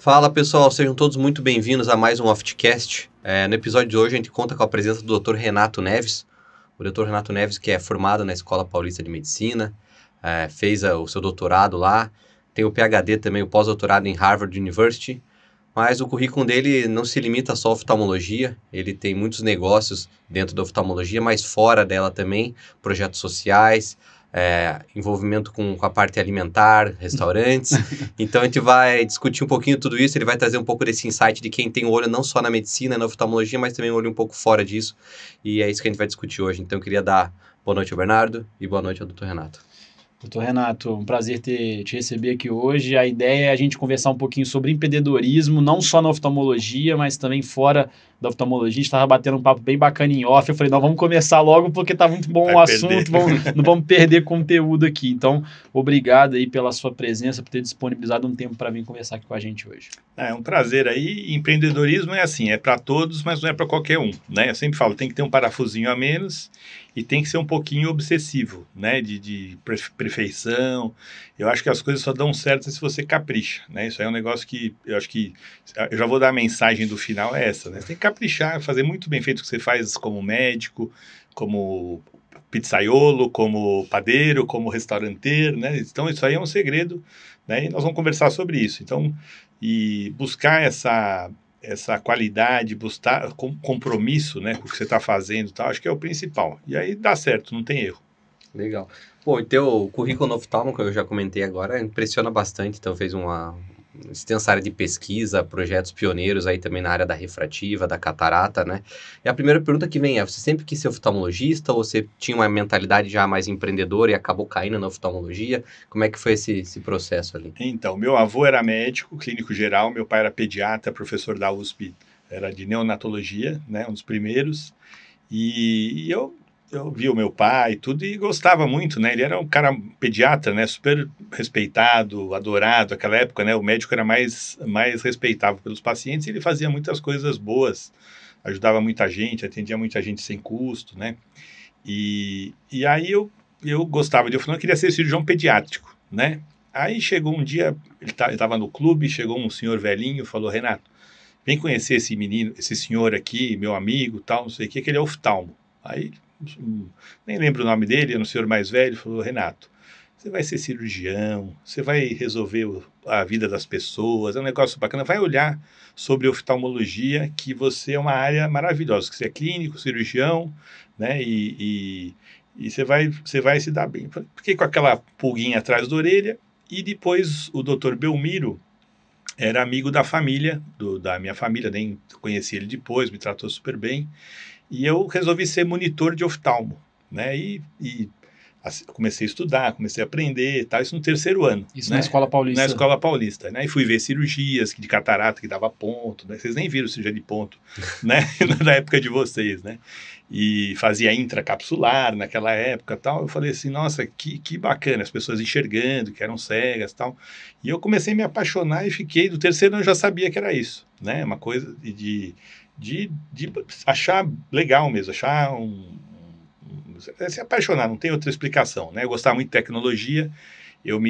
Fala pessoal, sejam todos muito bem-vindos a mais um Oftcast. No episódio de hoje a gente conta com a presença do Dr. Renato Neves. O Dr. Renato Neves, que é formado na Escola Paulista de Medicina, fez o seu doutorado lá, tem o PhD também, o pós-doutorado em Harvard University, mas o currículo dele não se limita só à oftalmologia, ele tem muitos negócios dentro da oftalmologia, mas fora dela também, projetos sociais, envolvimento com a parte alimentar, restaurantes. Então a gente vai discutir um pouquinho tudo isso, ele vai trazer um pouco desse insight de quem tem o olho não só na medicina, na oftalmologia, mas também um olho um pouco fora disso, e é isso que a gente vai discutir hoje. Então eu queria dar boa noite ao Bernardo e boa noite ao Dr. Renato. Doutor Renato, um prazer te receber aqui hoje. A ideia é a gente conversar um pouquinho sobre empreendedorismo, não só na oftalmologia, mas também fora da oftalmologia. A gente estava batendo um papo bem bacana em off. Eu falei, não, vamos começar logo porque tá muito bom o assunto, não vamos perder conteúdo aqui. Então, obrigado aí pela sua presença, por ter disponibilizado um tempo para vir conversar aqui com a gente hoje. É um prazer aí. Empreendedorismo é assim, é para todos, mas não é para qualquer um, né? Eu sempre falo, tem que ter um parafusinho a menos e tem que ser um pouquinho obsessivo, né? De perfeição. Eu acho que as coisas só dão certo se você capricha, né? Isso aí é um negócio que eu acho que eu já vou dar a mensagem do final, é essa, né? Você tem que caprichar, fazer muito bem feito o que você faz como médico, como pizzaiolo, como padeiro, como restauranteiro, né? Então isso aí é um segredo, né? E nós vamos conversar sobre isso. Então, e buscar essa qualidade, buscar compromisso, né, com o que você está fazendo, tal, acho que é o principal. E aí dá certo, não tem erro. Legal. Pô, e teu currículo no oftalmo, que eu já comentei agora, impressiona bastante. Então fez uma extensa área de pesquisa, projetos pioneiros aí também na área da refrativa, da catarata, né? E a primeira pergunta que vem é, você sempre quis ser oftalmologista ou você tinha uma mentalidade já mais empreendedora e acabou caindo na oftalmologia? Como é que foi esse processo ali? Então, meu avô era médico, clínico geral, meu pai era pediatra, professor da USP, era de neonatologia, né, um dos primeiros, e eu vi o meu pai e tudo e gostava muito, né? Ele era um cara pediatra, né? Super respeitado, adorado. Naquela época, né? O médico era mais respeitado pelos pacientes e ele fazia muitas coisas boas, ajudava muita gente, atendia muita gente sem custo, né? E aí eu gostava de eu queria ser cirurgião pediátrico, né? Aí chegou um dia, ele estava no clube, chegou um senhor velhinho, falou, Renato, vem conhecer esse menino, esse senhor aqui, meu amigo, tal, não sei o que ele é oftalmo. Aí nem lembro o nome dele, era um senhor mais velho, falou, Renato, você vai ser cirurgião, você vai resolver a vida das pessoas, é um negócio bacana, vai olhar sobre oftalmologia, que você é uma área maravilhosa, que você é clínico, cirurgião, né, e você vai se dar bem. Fiquei com aquela pulguinha atrás da orelha, e depois o doutor Belmiro era amigo da família, da minha família, nem conheci ele depois, me tratou super bem, e eu resolvi ser monitor de oftalmo, né? E comecei a estudar, comecei a aprender, tal, isso no terceiro ano. Isso, né? na Escola Paulista. Na Escola Paulista, né? E fui ver cirurgias de catarata que dava ponto, né? Vocês nem viram cirurgia de ponto, né? Na época de vocês, né? E fazia intracapsular naquela época, tal. Eu falei assim, nossa, que bacana, as pessoas enxergando, que eram cegas, tal. E eu comecei a me apaixonar e fiquei, do terceiro ano eu já sabia que era isso, né? Uma coisa de achar legal mesmo, achar se apaixonar, não tem outra explicação, né? Eu gostava muito de tecnologia, eu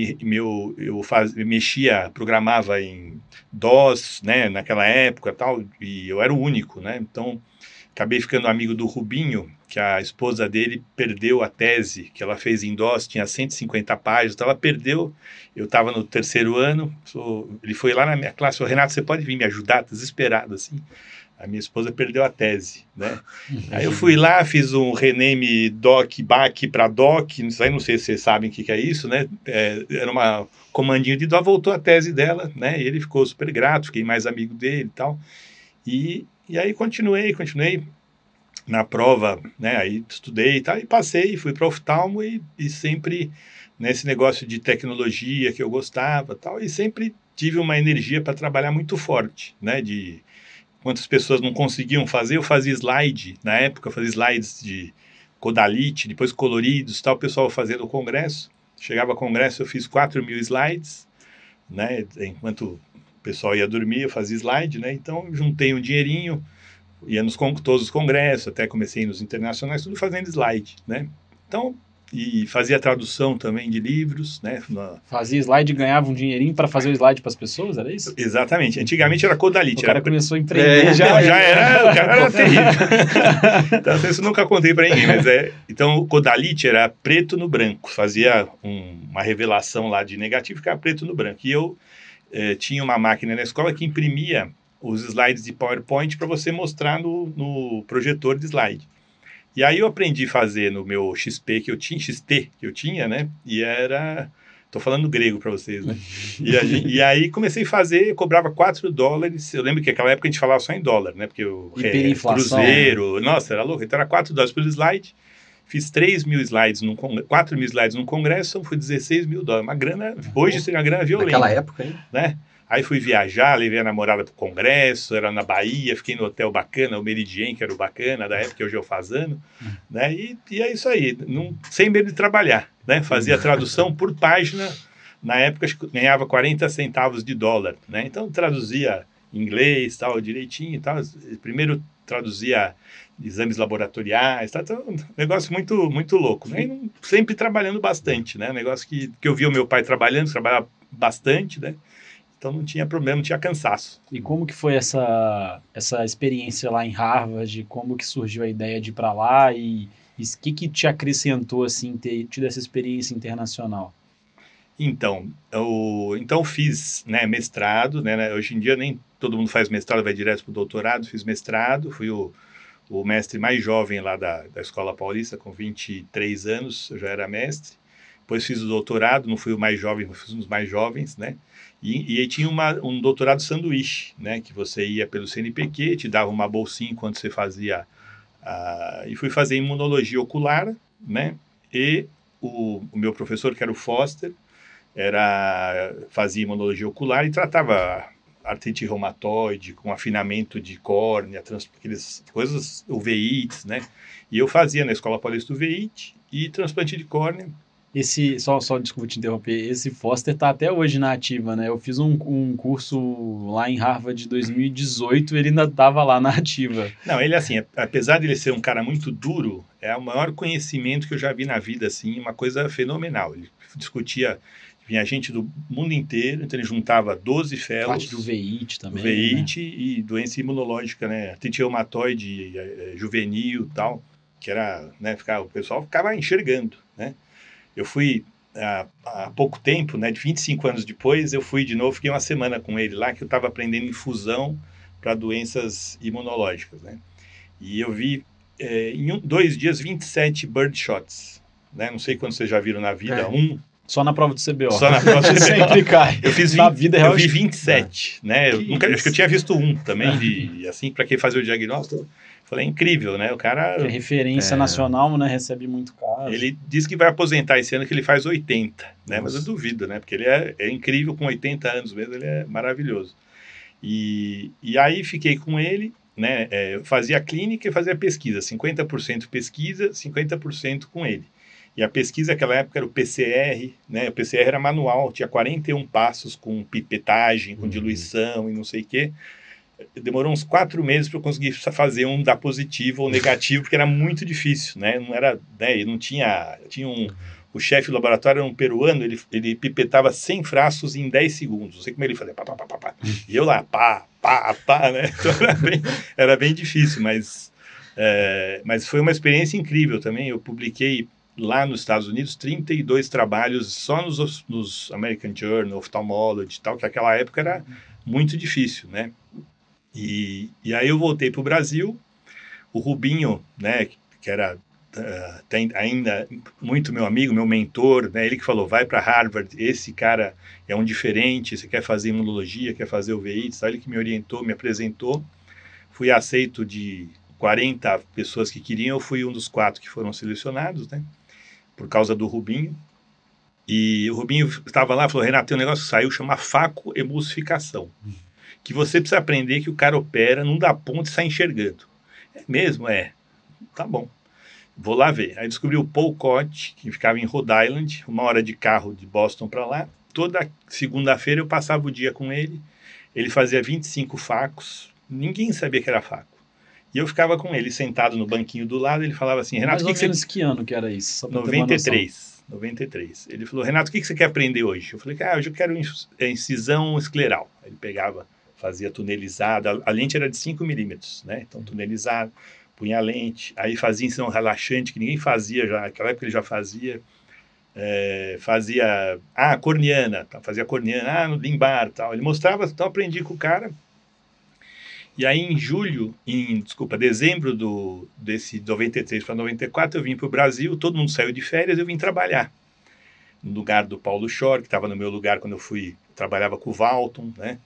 mexia, programava em DOS, né? Naquela época, tal, e eu era o único, né? Então, acabei ficando amigo do Rubinho, que a esposa dele perdeu a tese que ela fez em DOS, tinha 150 páginas, então ela perdeu, eu estava no terceiro ano, ele foi lá na minha classe, falou, Renato, você pode vir me ajudar? Desesperado, assim. A minha esposa perdeu a tese, né? Aí eu fui lá, fiz um rename doc-bac para doc, não sei se vocês sabem o que é isso, né? Era uma comandinho de dó, voltou a tese dela, né? E ele ficou super grato, fiquei mais amigo dele e tal. E aí continuei na prova, né? Aí estudei e tal, e passei, fui para oftalmo e sempre nesse negócio de tecnologia que eu gostava tal, e sempre tive uma energia para trabalhar muito forte, né? Quantas pessoas não conseguiam fazer, eu fazia slide, na época eu fazia slides de Codalite, depois coloridos, tal, o pessoal fazia no congresso, chegava ao congresso, eu fiz 4.000 slides, né, enquanto o pessoal ia dormir, eu fazia slide, né, então juntei um dinheirinho, ia todos os congressos, até comecei nos internacionais, tudo fazendo slide, né, então e fazia tradução também de livros, né? Fazia slide e ganhava um dinheirinho para fazer o slide para as pessoas, era isso? Exatamente. Antigamente era Codalite. O cara começou a empreender, o cara era terrível. Então, isso eu nunca contei para ninguém, mas então o Codalite era preto no branco, fazia uma revelação lá de negativo, ficava preto no branco. E eu tinha uma máquina na escola que imprimia os slides de PowerPoint para você mostrar no projetor de slide. E aí eu aprendi a fazer no meu XT que eu tinha, né? E tô falando grego para vocês, né? E aí comecei a fazer, cobrava $4. Eu lembro que naquela época a gente falava só em dólar, né? Porque o cruzeiro, nossa, era louco. Então era $4 por slide. Fiz 3.000 slides, 4.000 slides num congresso, foi $16.000. Uma grana, hoje seria uma grana violenta. Naquela época, hein? Né? Aí fui viajar, levei a namorada pro congresso, era na Bahia, fiquei no hotel bacana, o Meridian, que era o bacana, da época, hoje é o Fazano, né? E é isso aí, sem medo de trabalhar, né? Fazia tradução por página, na época ganhava 40 centavos de dólar, né? Então traduzia inglês, tal, direitinho e tal. Primeiro traduzia exames laboratoriais, tal, então, um negócio muito, muito louco, né? E sempre trabalhando bastante, né? Um negócio que eu via o meu pai trabalhava bastante, né? Então não tinha problema, não tinha cansaço. E como que foi essa experiência lá em Harvard? Como que surgiu a ideia de ir para lá? E o que te acrescentou, assim, ter tido essa experiência internacional? Então, eu fiz, né, mestrado, né? Hoje em dia nem todo mundo faz mestrado, vai direto para o doutorado. Fiz mestrado, fui o mestre mais jovem lá da Escola Paulista, com 23 anos, eu já era mestre. Depois fiz o doutorado, não fui o mais jovem, mas fui um dos mais jovens, né? E aí tinha um doutorado sanduíche, né? Que você ia pelo CNPq, te dava uma bolsinha enquanto você fazia... e fui fazer imunologia ocular, né? E o meu professor, que era o Foster, fazia imunologia ocular e tratava artrite reumatoide, com afinamento de córnea, aquelas coisas, uveites, né? E eu fazia na Escola Paulista uveite e transplante de córnea. Só desculpa te interromper, esse Foster está até hoje na ativa, né? Eu fiz um curso lá em Harvard de 2018, ele ainda estava lá na ativa. Não, ele assim, apesar de ele ser um cara muito duro, é o maior conhecimento que eu já vi na vida, assim, uma coisa fenomenal. Ele discutia, vinha gente do mundo inteiro, então ele juntava 12 fellows. Parte do uveite também. Uveite, né? E doença imunológica, né? Artrite reumatoide juvenil e tal, que era, né, o pessoal ficava enxergando, né? Eu fui há pouco tempo, né, de 25 anos depois, eu fui de novo, fiquei uma semana com ele lá, que eu estava aprendendo infusão para doenças imunológicas, né? E eu vi, em 2 dias, 27 birdhots, né? Não sei quantos vocês já viram na vida, Só na prova do CBO. Só na prova do CBO. Sempre cai. Eu fiz na vida real. Eu vi 27, né? Acho que eu tinha visto um também, assim, para quem fazia o diagnóstico. Falei, é incrível, né? O cara... Que é referência nacional, né? Recebe muito caso. Ele disse que vai aposentar esse ano, que ele faz 80, né? Nossa. Mas eu duvido, né? Porque ele é incrível, com 80 anos mesmo, ele é maravilhoso. E aí fiquei com ele, né? Eu fazia clínica e fazia pesquisa. 50% pesquisa, 50% com ele. E a pesquisa naquela época era o PCR, né? O PCR era manual, tinha 41 passos com pipetagem, com diluição e não sei o quê. Demorou uns 4 meses para eu conseguir fazer um dar positivo ou negativo, porque era muito difícil, né? Não era, né? Não tinha o chefe do laboratório era um peruano, ele pipetava 100 frascos em 10 segundos. Não sei como ele fazia, pá, pá, pá, pá. E eu lá, pá, né? Então era bem difícil, mas foi uma experiência incrível também. Eu publiquei lá nos Estados Unidos 32 trabalhos só nos American Journal, Ophthalmology e tal, que naquela época era muito difícil, né? E aí eu voltei para o Brasil, o Rubinho, né, que era ainda muito meu amigo, meu mentor, né, ele que falou, vai para Harvard, esse cara é um diferente, você quer fazer imunologia, quer fazer uveites, ele que me orientou, me apresentou, fui aceito de 40 pessoas que queriam, eu fui um dos 4 que foram selecionados, né, por causa do Rubinho. E o Rubinho estava lá e falou, Renato, tem um negócio que saiu, chama facoemulsificação, que você precisa aprender que o cara opera, não dá ponto e sai enxergando. É mesmo? Tá bom. Vou lá ver. Aí descobri o Paul Cott, que ficava em Rhode Island, 1 hora de carro de Boston para lá. Toda segunda-feira eu passava o dia com ele. Ele fazia 25 facos. Ninguém sabia que era faco. E eu ficava com ele sentado no banquinho do lado, ele falava assim, Renato, Mais ou menos que ano que era isso? Só pra ter uma noção. 93. Ele falou, Renato, o que você quer aprender hoje? Eu falei, hoje eu quero incisão escleral. Ele pegava, fazia tunelizada, a lente era de 5 milímetros, né? Então tunelizada, punha a lente, aí fazia incisão relaxante, que ninguém fazia já, naquela época ele já fazia. Fazia corneana, fazia corneana, no limbar, tal. Ele mostrava, então aprendi com o cara. E aí em dezembro desse 93 para 94, eu vim para o Brasil, todo mundo saiu de férias, eu vim trabalhar no lugar do Paulo Schor, que estava no meu lugar quando eu trabalhava com o Valton, né?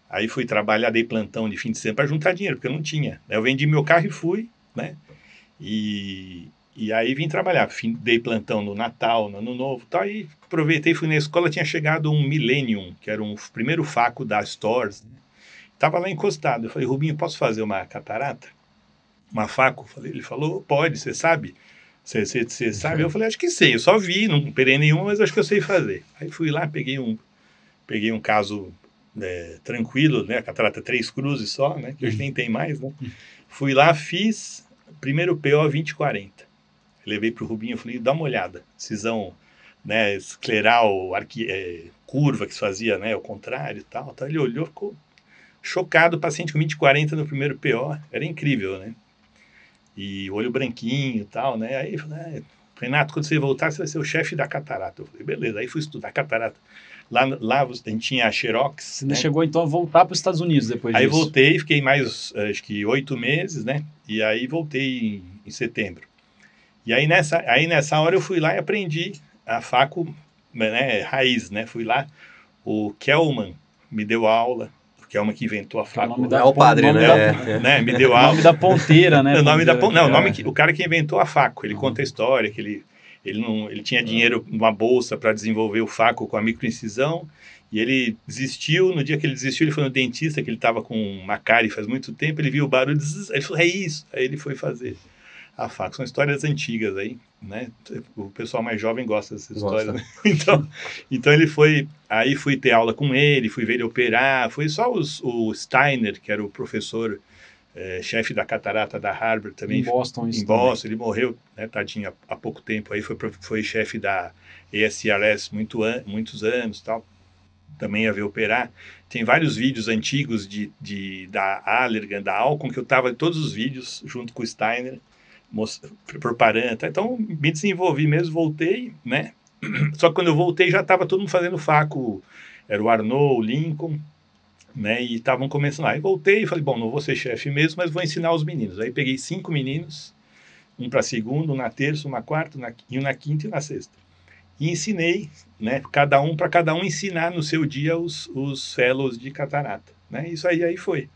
Aí fui trabalhar, dei plantão de fim de semana para juntar dinheiro, porque eu não tinha. Eu vendi meu carro e fui, né? E aí vim trabalhar, dei plantão no Natal, no Ano Novo, tal, e aproveitei, fui na escola, tinha chegado um Millennium, que era o primeiro faco da Stores, né? Tava lá encostado, eu falei, Rubinho, posso fazer uma catarata? Uma faco? Ele falou, pode, você sabe? Você sabe? Eu falei, acho que sei, eu só vi, não operei nenhuma, mas acho que eu sei fazer. Aí fui lá, peguei um caso tranquilo, né? A catarata 3 cruzes só, né? Que hoje nem tem mais, né? Fui lá, fiz primeiro PO 2040. Levei para o Rubinho, falei, dá uma olhada, cisão, né, escleral, curva que se fazia, né, ao contrário e tal. Ele olhou, ficou chocado, paciente com 20/40 no primeiro PO, era incrível, né? E olho branquinho e tal, né? Aí falei, Renato, quando você voltar, você vai ser o chefe da catarata. Eu falei, beleza, aí fui estudar catarata. Lá a gente tinha a Xerox. Você ainda chegou então a voltar para os Estados Unidos depois disso? Aí voltei, fiquei mais, acho que 8 meses, né? E aí voltei em setembro. E aí nessa hora eu fui lá e aprendi a faco, né, raiz, né? Fui lá, o Kelman me deu aula, o Kelman que inventou a faco. É o padre, né? Me deu aula. O nome da ponteira, né? O cara que inventou a faco, ele conta a história, que ele tinha dinheiro numa bolsa para desenvolver o faco com a microincisão, e ele desistiu, no dia que ele desistiu, ele foi no dentista, que ele estava com uma cárie faz muito tempo, ele viu o barulho, aí ele falou, é isso, aí ele foi fazer a faco. São histórias antigas aí, né? O pessoal mais jovem gosta dessas histórias, né? Então ele foi, aí fui ter aula com ele, fui ver ele operar, foi só o Steiner, que era o professor chefe da catarata da Harvard também. Em Boston, ele morreu, né, tadinho, há pouco tempo, aí foi chefe da ESRS muitos anos, tal. Também ia ver operar. Tem vários vídeos antigos da Allergan, da Alcon, que eu estava em todos os vídeos, junto com o Steiner, preparando. Então, me desenvolvi mesmo, voltei, né? Só que quando eu voltei, já estava todo mundo fazendo faco. Era o Arnaud, o Lincoln, né? E estavam começando lá. Aí voltei e falei, bom, não vou ser chefe mesmo, mas vou ensinar os meninos. Aí peguei 5 meninos, um para segunda, um na terça, um na quarta, um na quinta e na sexta. E ensinei, né? Para cada um ensinar no seu dia os fellows de catarata, né? Isso aí foi.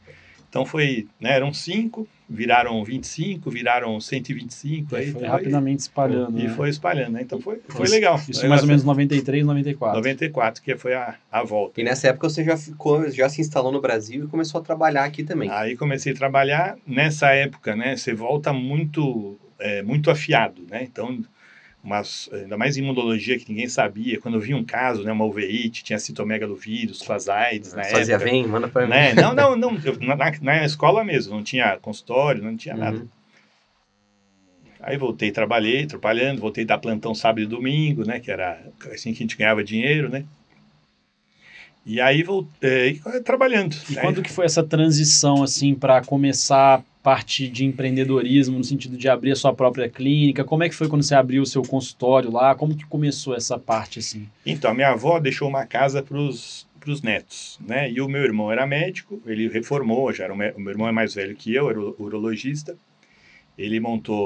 Então foi, né, eram 5, viraram 25, viraram 125. Aí foi rapidamente espalhando. E foi espalhando, né? Então foi legal. Isso mais ou menos 93, 94. 94, que foi a volta. E nessa época você já se instalou no Brasil e começou a trabalhar aqui também. Aí comecei a trabalhar. Nessa época, né, você volta muito afiado, né? Então, ainda mais em imunologia que ninguém sabia, quando eu vi um caso, né, uma uveíte, tinha citomegalovírus, fazaides na época. Fazia bem, manda pra mim. Né? Não, na escola mesmo, não tinha consultório, não tinha nada. Aí voltei trabalhando, voltei a dar plantão sábado e domingo, né, que era assim que a gente ganhava dinheiro, né. E aí voltei trabalhando. E quando que foi essa transição, assim, para começar parte de empreendedorismo, no sentido de abrir a sua própria clínica? Como é que foi quando você abriu o seu consultório lá? Como que começou essa parte, assim? Então, minha avó deixou uma casa para os netos, né? E o meu irmão era médico, ele reformou, o meu irmão é mais velho que eu, era urologista. Ele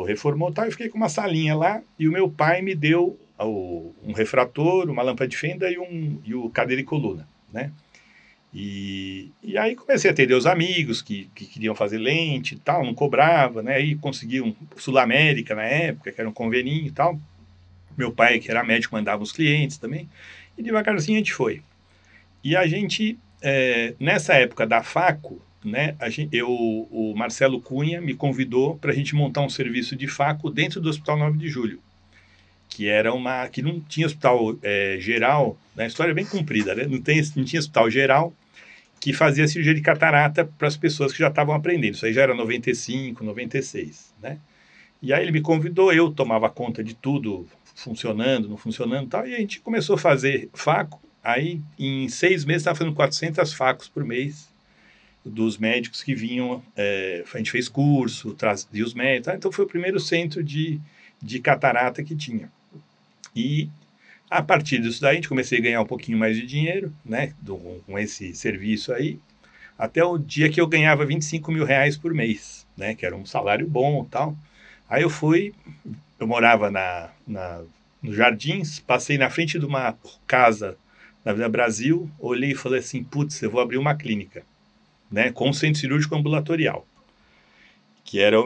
reformou, tal, eu fiquei com uma salinha lá, e o meu pai me deu um refrator, uma lâmpada de fenda e o cadeira e coluna, né? E aí comecei a atender os amigos que queriam fazer lente e tal, não cobrava, né? Aí consegui um Sul América na época, que era um convênio e tal. Meu pai, que era médico, mandava os clientes também. E devagarzinho a gente foi. E a gente, nessa época da faco, né? O Marcelo Cunha me convidou para a gente montar um serviço de faco dentro do Hospital 9 de Julho. Que não tinha hospital geral, né? A história é bem comprida, né? Não tinha hospital geral. que fazia cirurgia de catarata para as pessoas que já estavam aprendendo. Isso aí já era 95, 96, né? E aí ele me convidou, eu tomava conta de tudo, funcionando, não funcionando e tal, e a gente começou a fazer faco. Aí, em 6 meses, estava fazendo 400 facos por mês dos médicos que vinham. A gente fez curso, trazia os médicos. Tá? Então, foi o primeiro centro de catarata que tinha. E, a partir disso daí, a gente comecei a ganhar um pouquinho mais de dinheiro, né, com esse serviço aí, até o dia que eu ganhava 25 mil reais por mês, né, que era um salário bom e tal. Aí eu morava nos Jardins, passei na frente de uma casa na Avenida Brasil, olhei e falei assim, putz, eu vou abrir uma clínica, né, com um centro cirúrgico ambulatorial, que era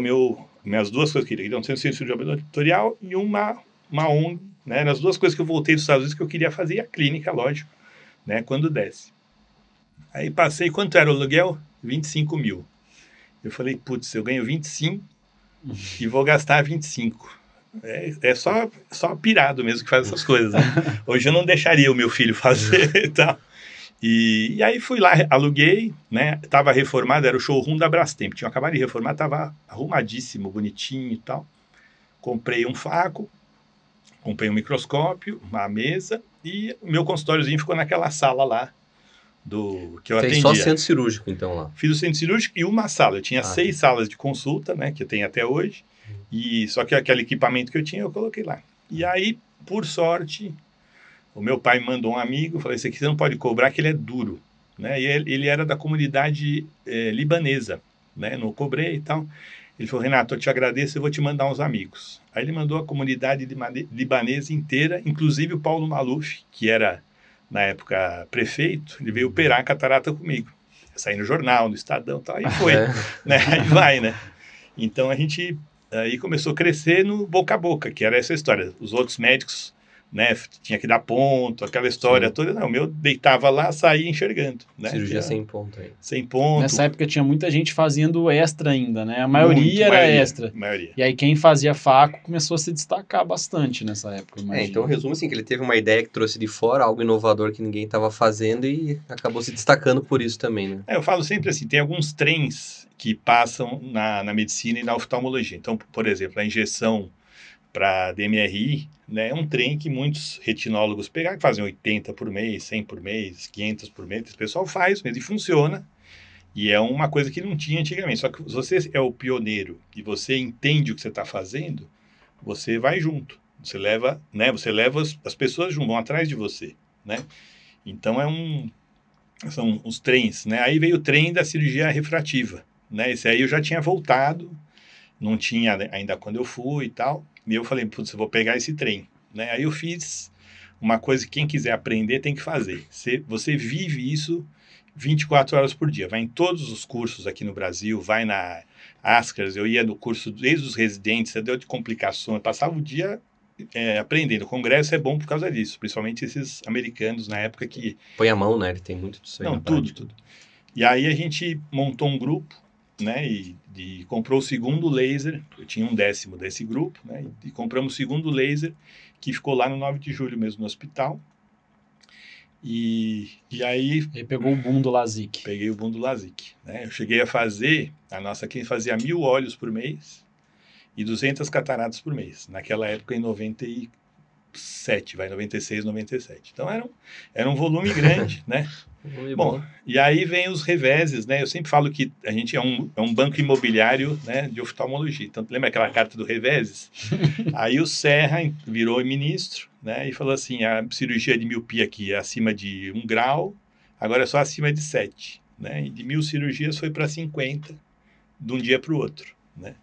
minhas duas coisas que eu queria, um centro cirúrgico ambulatorial e uma ONG, né, eram as duas coisas que eu voltei dos Estados Unidos que eu queria fazer, e a clínica, lógico, né, quando desse. Aí passei, quanto era o aluguel? 25 mil. Eu falei, putz, eu ganho 25 e vou gastar 25. É só pirado mesmo que faz essas coisas, né? Hoje eu não deixaria o meu filho fazer e tal. E aí fui lá, aluguei, né? Tava reformado, era o showroom da Brastemp. Tinha acabado de reformar, tava arrumadíssimo, bonitinho e tal. Comprei um faco, comprei um microscópio, uma mesa e o meu consultóriozinho ficou naquela sala lá que eu atendia. Fez só centro cirúrgico, então, lá. Fiz o centro cirúrgico e uma sala. Eu tinha 6 salas de consulta, né? Que eu tenho até hoje. E só que aquele equipamento que eu tinha, eu coloquei lá. E aí, por sorte, o meu pai me mandou um amigo, falou, esse aqui você não pode cobrar, que ele é duro, né? E ele era da comunidade libanesa, né? Não cobrei e tal. Ele falou, Renato, eu te agradeço, eu vou te mandar uns amigos. Aí ele mandou a comunidade libanesa inteira, inclusive o Paulo Maluf, que era, na época, prefeito, ele veio operar a catarata comigo. Saí no jornal, no Estadão e tal, aí foi, né? Aí vai, né? Então, a gente aí começou a crescer no boca a boca, que era essa história. Os outros médicos, né, tinha que dar ponto, aquela história toda. Não, o meu deitava lá, saía enxergando. Né? Cirurgia sem ponto aí. Sem ponto. Nessa época tinha muita gente fazendo extra ainda, né? A maioria era extra. Maioria. E aí quem fazia faco começou a se destacar bastante nessa época, imagina. Então, resumo assim, que ele teve uma ideia que trouxe de fora, algo inovador que ninguém estava fazendo e acabou se destacando por isso também, né? Eu falo sempre assim, tem alguns trens que passam na medicina e na oftalmologia. Então, por exemplo, a injeção para DMRI, né, é um trem que muitos retinólogos pegaram, que fazem 80 por mês, 100 por mês, 500 por mês, o pessoal faz mesmo e funciona. E é uma coisa que não tinha antigamente. Só que se você é o pioneiro e você entende o que você está fazendo, você vai junto. Você leva, né, as pessoas junto, vão atrás de você, né? Então são os trens, né? Aí veio o trem da cirurgia refrativa, né? Esse aí eu já tinha voltado, não tinha ainda quando eu fui e tal. E eu falei, putz, eu vou pegar esse trem, né? Aí eu fiz uma coisa que quem quiser aprender tem que fazer. Você vive isso 24 horas por dia. Vai em todos os cursos aqui no Brasil, vai na Ascars, eu ia no curso desde os residentes, deu de complicações, passava o dia aprendendo. O congresso é bom por causa disso, principalmente esses americanos na época que... Põe a mão, né? Ele tem muito disso aí. Não, tudo. E aí a gente montou um grupo, né, e comprou o segundo laser, eu tinha um 10º desse grupo, né, e compramos o segundo laser, que ficou lá no 9 de julho mesmo, no hospital, e aí... Ele pegou o boom do LASIK. Peguei o boom do LASIK, né, eu cheguei a fazer, a nossa clínica fazia 1.000 olhos por mês, e 200 cataratas por mês, naquela época em 96, 97, então era um volume grande, né. Bom, e aí vem os reveses, né? Eu sempre falo que a gente é um banco imobiliário, né, de oftalmologia. Então, lembra aquela carta do reveses? Aí o Serra virou ministro, né, e falou assim, a cirurgia de miopia aqui é acima de 1 grau, agora é só acima de 7. Né? E de 1.000 cirurgias foi para 50, de um dia para o outro. Né?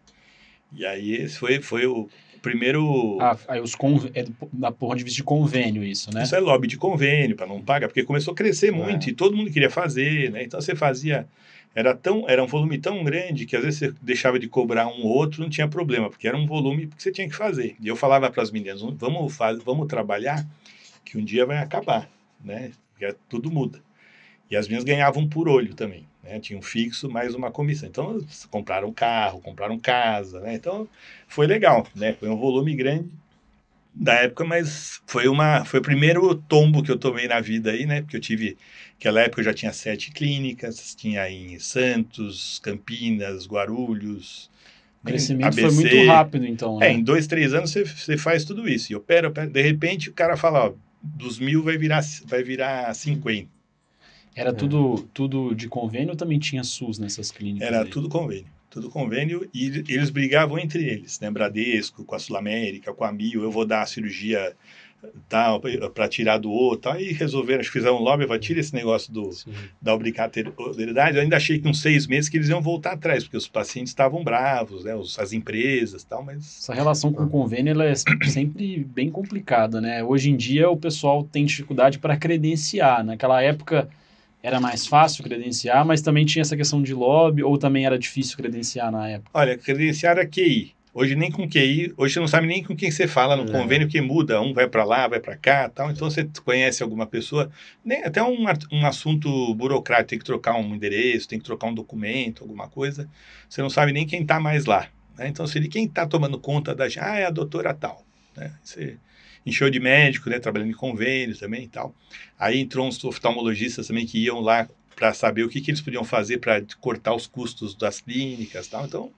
E aí esse foi o primeiro... Aí da ponto de vista de convênio isso, né? Isso é lobby de convênio, para não pagar, porque começou a crescer muito e todo mundo queria fazer, né? Então você fazia... Era um volume tão grande que às vezes você deixava de cobrar um ou outro, não tinha problema, porque era um volume que você tinha que fazer. E eu falava para as meninas, vamos trabalhar, que um dia vai acabar, né? Porque tudo muda. E as meninas ganhavam por olho também, né? Tinha um fixo mais uma comissão. Então, compraram carro, compraram casa, né? Então, foi legal, né? Foi um volume grande. da época, mas foi o primeiro tombo que eu tomei na vida aí, né? Porque eu tive, naquela época eu já tinha 7 clínicas, tinha em Santos, Campinas, Guarulhos, O crescimento foi muito ABC. rápido, então, Em né? 2, 3 anos você faz tudo isso. E opera, de repente o cara fala, ó, dos 1.000 vai virar 50. Era É. tudo de convênio ou também tinha SUS nessas clínicas Era aí? tudo convênio, e eles brigavam entre eles, né? Bradesco, com a Sul América, com a Mil, eu vou dar a cirurgia tal, para tirar do outro, aí resolveram, acho que fizeram um lobby para tirar esse negócio Sim. da obrigatoriedade. Eu ainda achei que uns 6 meses que eles iam voltar atrás, porque os pacientes estavam bravos, né? As empresas tal, mas Essa relação com o Ah. convênio ela é sempre bem complicada, né? Hoje em dia o pessoal tem dificuldade para credenciar. Naquela época era mais fácil credenciar, mas também tinha essa questão de lobby, ou também era difícil credenciar na época. olha, credenciar a QI. Hoje nem com QI, hoje você não sabe nem com quem você fala no É. convênio, que muda, um vai para lá, vai para cá, tal. Então você conhece alguma pessoa, nem até um assunto burocrático, tem que trocar um endereço, tem que trocar um documento, alguma coisa. Você não sabe nem quem está mais lá, né? Então se quem está tomando conta da gente, é a doutora tal, né? Você encheu de médico, né, trabalhando em convênio também e tal. Aí entrou uns oftalmologistas também que iam lá para saber o que eles podiam fazer para cortar os custos das clínicas, tal. Então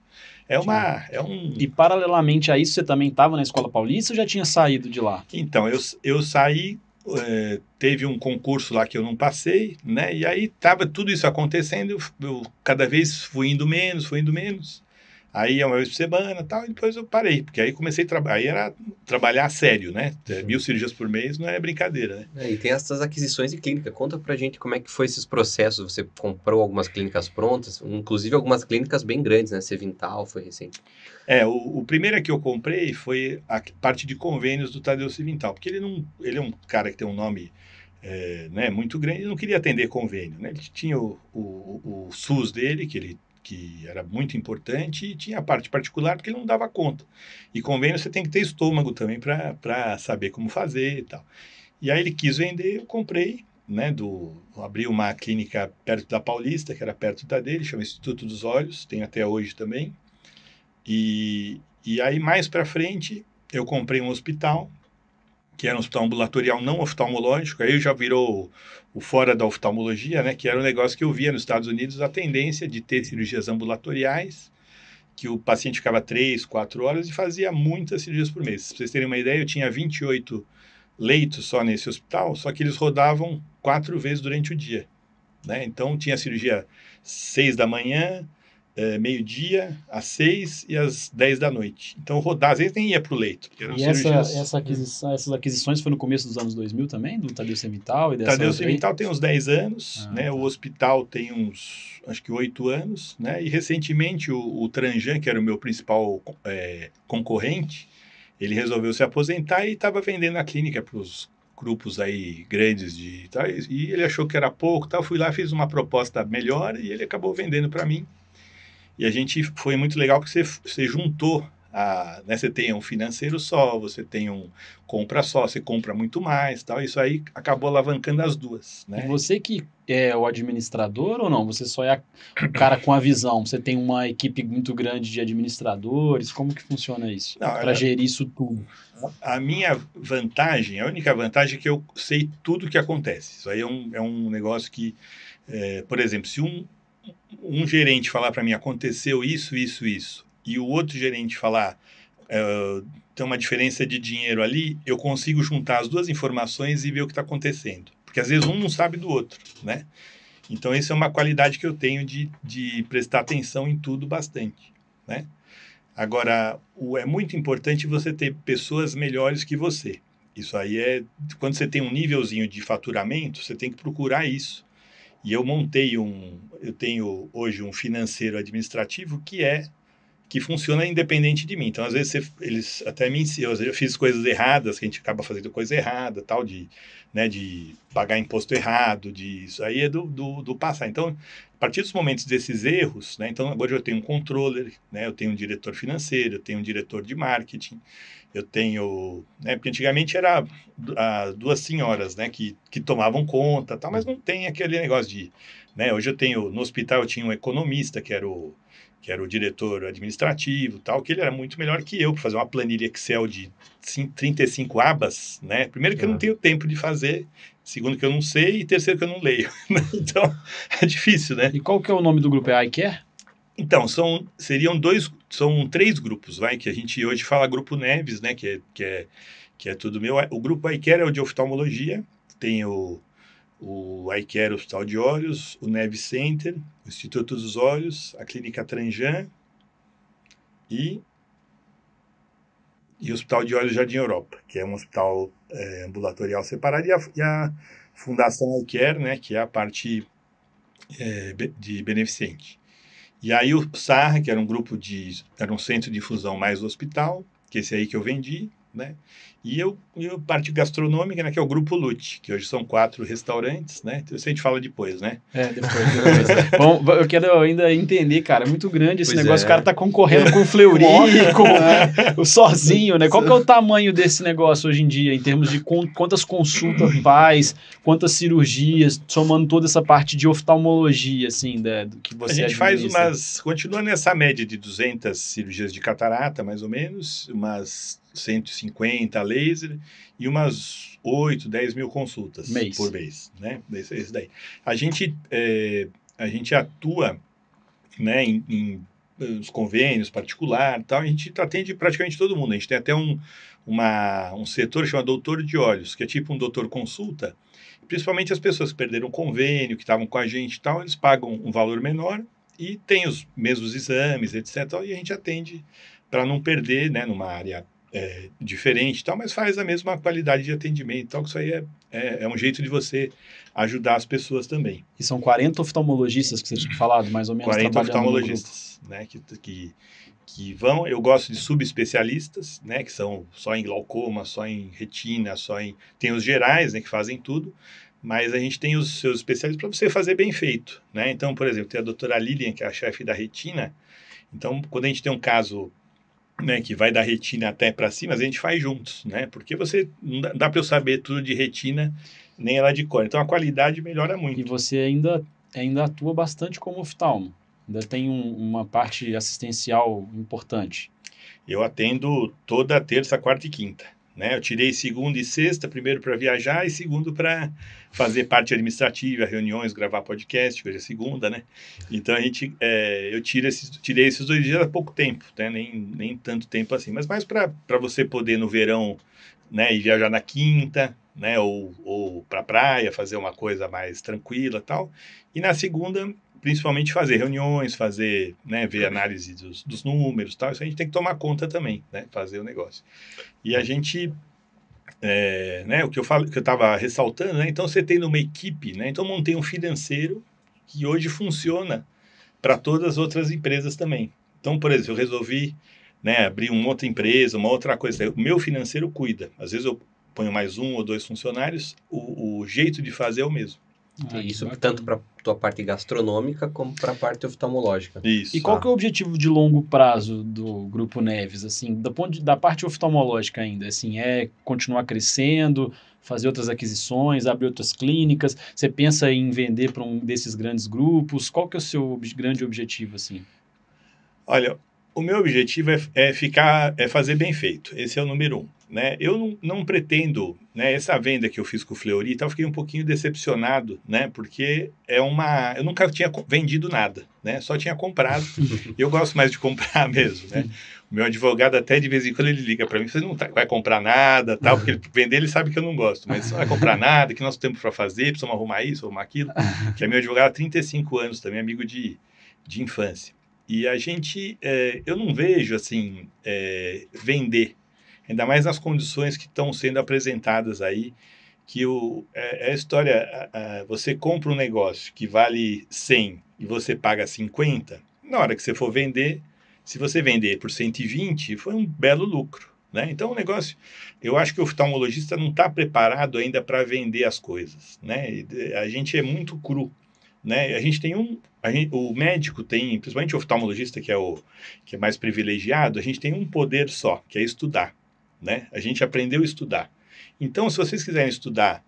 Tinha. é um. E paralelamente a isso, você também estava na Escola Paulista ou já tinha saído de lá? Então, eu saí, teve um concurso lá que eu não passei, né? E aí tava tudo isso acontecendo, eu cada vez fui indo menos, fui indo menos. Aí é uma vez por semana, tal, e depois eu parei, porque aí comecei a trabalhar, aí era trabalhar a sério, né? 1.000 cirurgias por mês não é brincadeira, né? E tem essas aquisições de clínica. Conta pra gente como é que foi esses processos. Você comprou algumas clínicas prontas, inclusive algumas clínicas bem grandes, né? Sevintal foi recente. O primeiro que eu comprei foi a parte de convênios do Tadeu Civintal, porque ele é um cara que tem um nome né, muito grande, ele não queria atender convênio, né? Ele tinha o SUS dele, que era muito importante, e tinha a parte particular, porque ele não dava conta. E convênio você tem que ter estômago também para saber como fazer e tal. E aí ele quis vender, eu comprei, né, abri uma clínica perto da Paulista, que era perto da dele, chama Instituto dos Olhos, tem até hoje também. E aí, mais para frente, eu comprei um hospital, que era um hospital ambulatorial não oftalmológico, aí já virou o fora da oftalmologia, né? Que era um negócio que eu via nos Estados Unidos, a tendência de ter cirurgias ambulatoriais, que o paciente ficava 3, 4 horas e fazia muitas cirurgias por mês. Para vocês terem uma ideia, eu tinha 28 leitos só nesse hospital, só que eles rodavam 4 vezes durante o dia, né? Então, tinha cirurgia 6 da manhã, meio-dia, às 6 e às 10 da noite. Então, rodar, às vezes nem ia para o leito, porque eram E cirurgias. essas aquisições foi no começo dos anos 2000 também, do Tadeu Civital e dessa Tadeu outra aí? Cimental tem uns 10 anos, Ah, né? tá. O hospital tem uns, acho que 8 anos, né? E recentemente o Tranjan, que era o meu principal concorrente, ele resolveu se aposentar e estava vendendo a clínica para os grupos aí grandes de tal, e ele achou que era pouco, tal. Fui lá, fiz uma proposta melhor e ele acabou vendendo para mim. E a gente foi muito legal que você juntou né, você tem um financeiro só, você tem um compra só, você compra muito mais, tal. Isso aí acabou alavancando as duas, E né? você que é o administrador ou não? Você só é o cara com a visão? Você tem uma equipe muito grande de administradores? Como que funciona isso? Não, Para olha, gerir isso tudo? a minha vantagem, a única vantagem é que eu sei tudo o que acontece. Isso aí é um negócio que, por exemplo, se um gerente falar para mim aconteceu isso, isso, isso, e o outro gerente falar tem uma diferença de dinheiro ali, eu consigo juntar as duas informações e ver o que está acontecendo. Porque às vezes um não sabe do outro, né? Então, isso é uma qualidade que eu tenho de prestar atenção em tudo bastante, né? Agora, é muito importante você ter pessoas melhores que você. Isso aí quando você tem um nívelzinho de faturamento, você tem que procurar isso. E eu tenho hoje um financeiro administrativo que funciona independente de mim. Então, às vezes, eles até me ensinam, eu fiz coisas erradas, que a gente acaba fazendo coisa errada, tal, né, de pagar imposto errado, isso aí é do passar. Então, a partir dos momentos desses erros, né, então agora eu tenho um controller, né, eu tenho um diretor financeiro, eu tenho um diretor de marketing, eu tenho, né, porque antigamente era as duas senhoras, né, que tomavam conta, tal, mas não tem aquele negócio de, né, hoje no hospital eu tinha um economista, que era que era o diretor administrativo, tal, que ele era muito melhor que eu para fazer uma planilha Excel de 35 abas, né? Primeiro que eu não tenho tempo de fazer, segundo que eu não sei e terceiro que eu não leio. Então, é difícil, né? E qual que é o nome do grupo? É iCare? Então, são 3 grupos, vai, que a gente hoje fala Grupo Neves, né? Que é tudo meu. O grupo iCare é o de oftalmologia, tem o iCare Hospital de Olhos, o Neves Center, o Instituto dos Olhos, a Clínica Tranjan e o Hospital de Olhos Jardim Europa, que é um hospital ambulatorial separado, e a Fundação iCare, né, que é a parte de beneficente. E aí o SAR, que era era um centro de infusão mais do hospital, que esse aí que eu vendi, né? E a parte gastronômica, né, que é o Grupo Lute, que hoje são 4 restaurantes, né? Então isso a gente fala depois, né? Depois. Bom, eu quero ainda entender, cara, é muito grande esse negócio, o cara tá concorrendo com o Fleury, com o Sozinho, né? Qual que é o tamanho desse negócio hoje em dia, em termos de quantas consultas faz, quantas cirurgias, somando toda essa parte de oftalmologia, assim, do que você A gente continua nessa média de 200 cirurgias de catarata, mais ou menos, umas 150 laser e umas 8, 10 mil consultas por mês, né? Esse daí. A gente atua, né, em os convênios particular, tal, a gente atende praticamente todo mundo. A gente tem até um setor chamado doutor de olhos, que é tipo um doutor consulta. Principalmente as pessoas que perderam convênio, que estavam com a gente e tal, eles pagam um valor menor e tem os mesmos exames, etc. E a gente atende para não perder, né, numa área diferente, tal, mas faz a mesma qualidade de atendimento. Então, isso aí é um jeito de você ajudar as pessoas também. E são 40 oftalmologistas que você tinha falado, mais ou menos, 40 oftalmologistas, né, que vão. Eu gosto de subespecialistas, né, que são só em glaucoma, só em retina, tem os gerais, né, que fazem tudo, mas a gente tem os seus especialistas para você fazer bem feito, né? Então, por exemplo, tem a doutora Lilian, que é a chefe da retina. Então, quando a gente tem um caso, né, que vai da retina até para cima, a gente faz juntos, né? Porque não dá para eu saber tudo de retina, nem ela de cor. Então, a qualidade melhora muito. E você ainda atua bastante como oftalmo. Ainda tem uma parte assistencial importante. Eu atendo toda terça, quarta e quinta, né? Eu tirei segunda e sexta, primeiro para viajar e segundo para fazer parte administrativa, reuniões, gravar podcast, hoje é segunda, né? Então eu tirei esses 2 dias há pouco tempo, né? Nem tanto tempo assim, mas mais para você poder no verão, né, ir viajar na quinta, né, ou para praia, fazer uma coisa mais tranquila, tal. E na segunda, principalmente fazer reuniões, né, ver análise dos números, tal. Isso a gente tem que tomar conta também, né, fazer o negócio. E a gente, né, o que eu estava ressaltando, né, então você tem uma equipe, né, então montei um financeiro que hoje funciona para todas as outras empresas também. Então, por exemplo, eu resolvi, né, abrir uma outra empresa, uma outra coisa. O meu financeiro cuida. Às vezes eu ponho mais 1 ou 2 funcionários, o jeito de fazer é o mesmo. Isso tanto para a tua parte gastronômica como para a parte oftalmológica. Isso. E qual que é o objetivo de longo prazo do Grupo Neves, assim, da parte oftalmológica ainda? Assim, é continuar crescendo, fazer outras aquisições, abrir outras clínicas? Você pensa em vender para um desses grandes grupos? Qual que é o seu grande objetivo, assim? Olha, o meu objetivo é fazer bem feito. Esse é o número 1. Né? Eu não pretendo, né, essa venda que eu fiz com o Fleury, eu fiquei um pouquinho decepcionado, né, porque eu nunca tinha vendido nada, né, só tinha comprado, e eu gosto mais de comprar mesmo, né. O meu advogado até de vez em quando ele liga para mim, você não vai comprar nada, tal, porque vender ele sabe que eu não gosto, mas não vai comprar nada, que nós temos para fazer, precisamos arrumar isso, arrumar aquilo, que é meu advogado há 35 anos também, amigo de infância. E a gente, eu não vejo assim, vender, ainda mais nas condições que estão sendo apresentadas aí, que a história, você compra um negócio que vale 100 e você paga 50, na hora que você for vender, se você vender por 120, foi um belo lucro, né? Então, o negócio, eu acho que o oftalmologista não está preparado ainda para vender as coisas, né? A gente é muito cru, né? A gente tem o médico tem, principalmente o oftalmologista, que é mais privilegiado, a gente tem um poder só, que é estudar. Né? A gente aprendeu a estudar. Então, se vocês quiserem estudar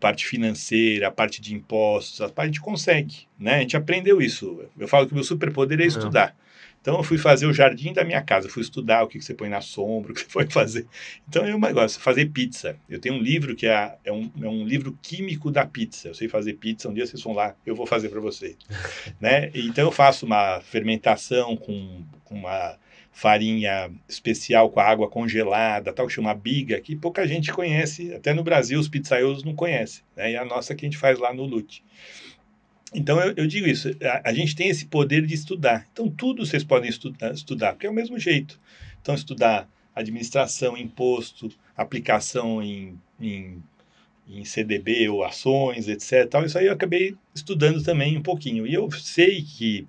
parte financeira, a parte de impostos, a gente consegue, né? A gente aprendeu isso. Eu falo que o meu superpoder é estudar. Então, eu fui fazer o jardim da minha casa, fui estudar o que você põe na sombra, o que você pode fazer. Então, é um negócio, fazer pizza. Eu tenho um livro que é um livro químico da pizza. Eu sei fazer pizza, um dia vocês vão lá, eu vou fazer para vocês. Né? Então, eu faço uma fermentação com uma farinha especial com a água congelada, tal, que chama biga, que pouca gente conhece, até no Brasil os pizzaiolos não conhecem, né? E a nossa que a gente faz lá no Lute. Então, eu digo isso, a gente tem esse poder de estudar. Então, tudo vocês podem estudar, porque é o mesmo jeito. Então, estudar administração, imposto, aplicação em CDB ou ações, etc. Tal, isso aí eu acabei estudando também um pouquinho. E eu sei que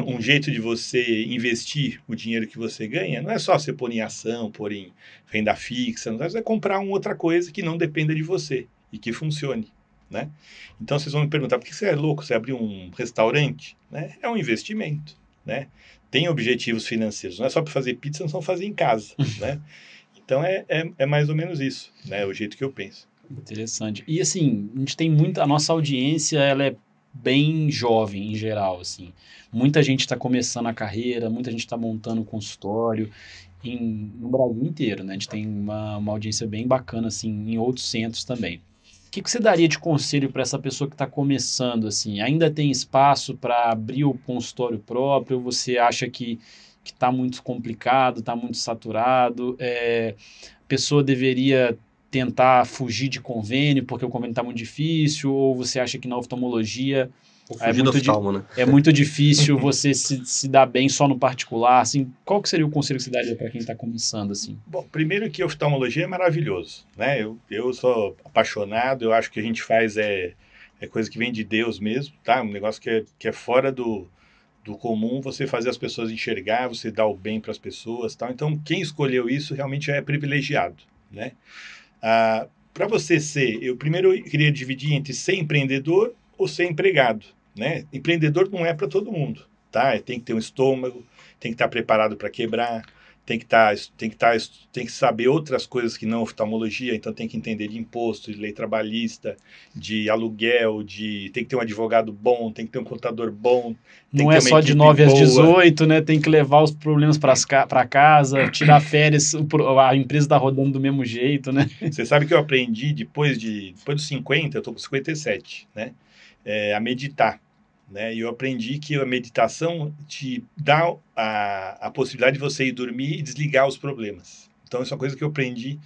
um jeito de você investir o dinheiro que você ganha não é só você pôr em ação, pôr em renda fixa, não é você comprar uma outra coisa que não dependa de você e que funcione. Né? Então vocês vão me perguntar, por que você é louco? Você abriu um restaurante? Né? É um investimento, né? Tem objetivos financeiros, não é só para fazer pizza, não só fazer em casa, né? Então é mais ou menos isso, né? O jeito que eu penso. Interessante. E assim, a gente tem a nossa audiência, ela é bem jovem em geral, assim. Muita gente está começando a carreira, muita gente está montando consultório no Brasil inteiro, né? A gente tem uma audiência bem bacana, assim, em outros centros também. O que você daria de conselho para essa pessoa que está começando, assim? Ainda tem espaço para abrir o consultório próprio? Você acha que está muito complicado, está muito saturado? A pessoa deveria tentar fugir de convênio porque o convênio está muito difícil? Ou você acha que na oftalmologia é muito difícil você se dar bem só no particular? Assim, qual que seria o conselho que você daria para quem está começando? Assim? Bom, primeiro que oftalmologia é maravilhoso, né? Eu sou apaixonado, eu acho que a gente faz é coisa que vem de Deus mesmo, tá? Um negócio que é fora do comum, você fazer as pessoas enxergar, você dar o bem para as pessoas, tal. Então, quem escolheu isso realmente é privilegiado, né? Para você eu primeiro queria dividir entre ser empreendedor ou ser empregado, né? Empreendedor não é para todo mundo, tá? Tem que ter um estômago, tem que estar preparado para quebrar, tem que saber outras coisas que não oftalmologia, então tem que entender de imposto, de lei trabalhista, de aluguel, tem que ter um advogado bom, tem que ter um contador bom. Não é só de 9 às 18, né? Tem que levar os problemas para casa, tirar férias, a empresa está rodando do mesmo jeito, né? Você sabe que eu aprendi depois dos 50, eu estou com 57, né? A meditar. Né? E eu aprendi que a meditação te dá a possibilidade de você ir dormir e desligar os problemas. Então, isso é uma coisa que eu aprendi.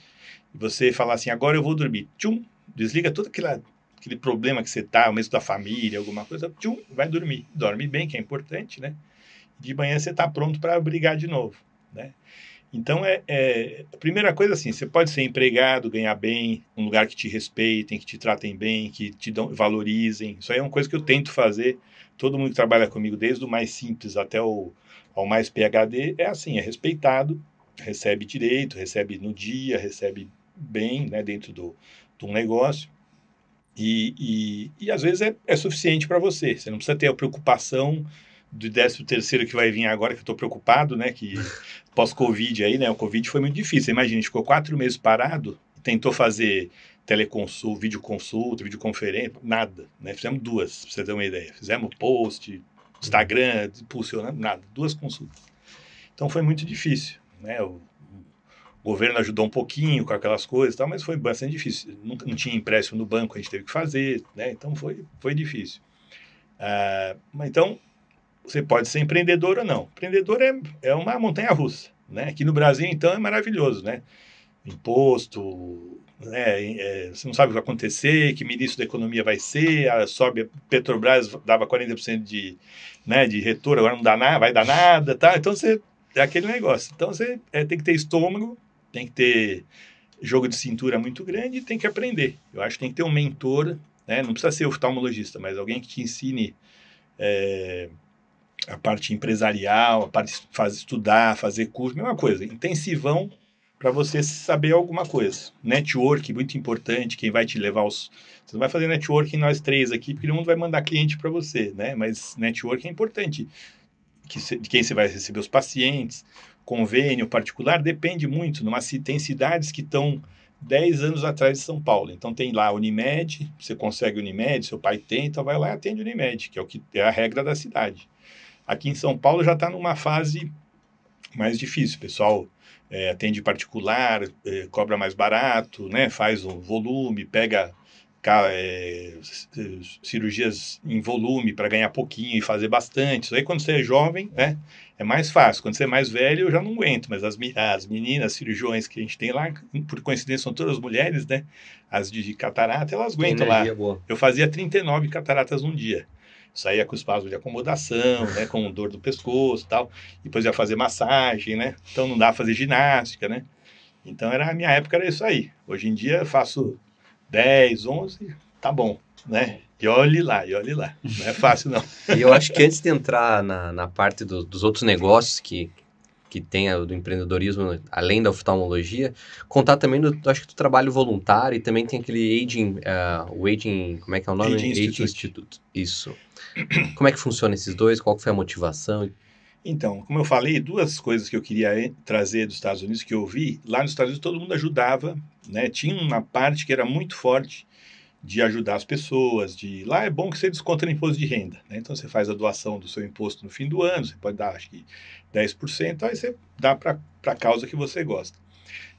Você falar assim, agora eu vou dormir. Tchum, desliga todo aquele problema que você está, o mesmo da família, alguma coisa. Tchum, vai dormir. Dorme bem, que é importante, né? De manhã você está pronto para brigar de novo, né? Então, a primeira coisa assim, você pode ser empregado, ganhar bem, um lugar que te respeitem, que te tratem bem, que te valorizem. Isso aí é uma coisa que eu tento fazer. Todo mundo que trabalha comigo, desde o mais simples até ao mais PhD, é assim, é respeitado, recebe direito, recebe no dia, recebe bem, né, dentro de um negócio. E às vezes é suficiente para você. Você não precisa ter a preocupação do 13º que vai vir agora, que eu estou preocupado, né, que pós-Covid aí, né, o Covid foi muito difícil. Imagina, a gente ficou 4 meses parado, tentou fazer teleconsulta, videoconferência, nada, né, fizemos 2, para você ter uma ideia. Fizemos post, Instagram, impulsionando, nada, 2 consultas. Então foi muito difícil, né, o governo ajudou um pouquinho com aquelas coisas, tal, mas foi bastante difícil. Não tinha empréstimo no banco, a gente teve que fazer, né, então foi difícil. Então, você pode ser empreendedor ou não. Empreendedor é uma montanha-russa, né? Aqui no Brasil, então, é maravilhoso, né? Imposto, né? Você não sabe o que vai acontecer, que ministro da economia vai ser, sobe, Petrobras dava 40% de retorno, agora não dá nada, vai dar nada, tá? Então, é aquele negócio. Então, você tem que ter estômago, tem que ter jogo de cintura muito grande e tem que aprender. Eu acho que tem que ter um mentor, né? Não precisa ser oftalmologista, mas alguém que te ensine a parte empresarial, a parte estudar, fazer curso, mesma coisa, intensivão para você saber alguma coisa. Network, muito importante, quem vai te levar Você não vai fazer networking nós 3 aqui, porque todo mundo vai mandar cliente para você, né? Mas network é importante. De quem você vai receber os pacientes, convênio particular, depende muito. Tem cidades que estão 10 anos atrás de São Paulo. Então tem lá a Unimed, você consegue Unimed, seu pai tem, então vai lá e atende Unimed, que é o que é a regra da cidade. Aqui em São Paulo já está numa fase mais difícil, o pessoal atende particular, cobra mais barato, né? Faz um volume, pega cirurgias em volume para ganhar pouquinho e fazer bastante. Isso aí quando você é jovem, né? É mais fácil. Quando você é mais velho, eu já não aguento. Mas as meninas cirurgiões que a gente tem lá, por coincidência, são todas mulheres, né? As de catarata, elas aguentam lá. Boa. Eu fazia 39 cataratas num dia. Saía com espasmo de acomodação, né? Com dor do pescoço e tal. Depois ia fazer massagem, né? Então não dá pra fazer ginástica, né? Então a minha época era isso aí. Hoje em dia eu faço 10, 11, tá bom, né? E olhe lá. Não é fácil, não. E eu acho que antes de entrar na parte dos outros negócios que tem do empreendedorismo, além da oftalmologia, contar também acho que do trabalho voluntário e também tem aquele o Aging, como é que é o nome? Aging Institute. Institute. Isso. Como é que funciona esses dois? Qual foi a motivação? Então, como eu falei, duas coisas que eu queria trazer dos Estados Unidos que eu vi. Lá nos Estados Unidos todo mundo ajudava, né? Tinha uma parte que era muito forte de ajudar as pessoas. Lá é bom que você desconta no imposto de renda, né? Então você faz a doação do seu imposto no fim do ano, você pode dar, acho que 10%, aí você dá para a causa que você gosta.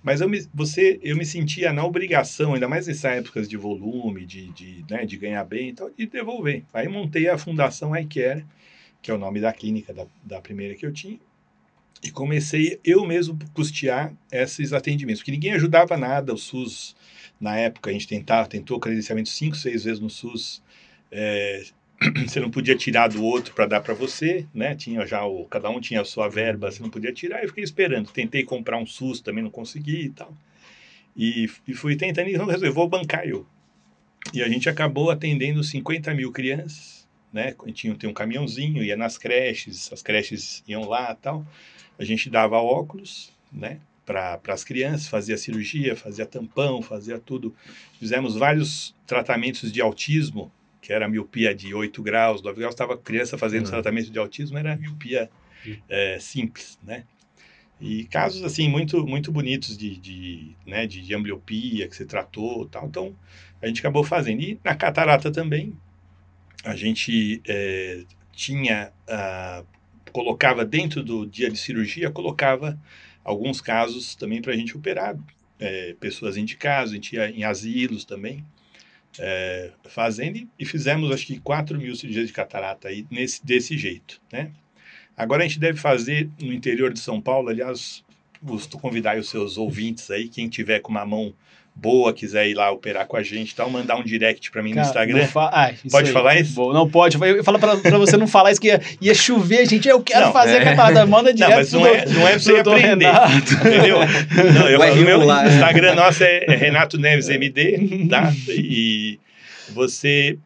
Mas eu me sentia na obrigação, ainda mais nessas épocas de volume, de ganhar bem e tal, de devolver. Aí montei a Fundação iCare, que é o nome da clínica da primeira que eu tinha, e comecei eu mesmo custear esses atendimentos, porque ninguém ajudava nada, o SUS, na época, a gente tentou credenciamento 5, 6 vezes no SUS, você não podia tirar do outro para dar para você, né? Cada um tinha a sua verba, você não podia tirar, eu fiquei esperando. Tentei comprar um SUS, também não consegui e tal. E fui tentando, e resolvi, vou bancar eu. E a gente acabou atendendo 50 mil crianças, né? Tem um caminhãozinho, ia nas creches, as creches iam lá e tal. A gente dava óculos, né? Para as crianças, fazia cirurgia, fazia tampão, fazia tudo. Fizemos vários tratamentos de autismo, que era miopia de 8 graus, 9 graus, estava criança fazendo tratamento de autismo, era miopia simples, né? E casos, assim, muito, muito bonitos de ambliopia que você tratou, tal. Então, a gente acabou fazendo. E na catarata também, a gente colocava dentro do dia de cirurgia, colocava alguns casos também para a gente operar. Pessoas indicadas, a gente ia em asilos também, fazendo, e fizemos acho que 4 mil cirurgias de catarata aí desse jeito, né? Agora a gente deve fazer no interior de São Paulo, aliás, gosto de convidar os seus ouvintes aí, quem tiver com uma mão boa, quiser ir lá operar com a gente e tal, mandar um direct para mim no Instagram. Pode falar isso? Bom, não pode. Eu falo para você não falar isso, que ia chover, gente. Eu quero fazer a catarata. Manda direto. Não, mas não é para você aprender. Renato. Entendeu? Não, o meu lá, Instagram nosso é Renato Neves MD, tá? E você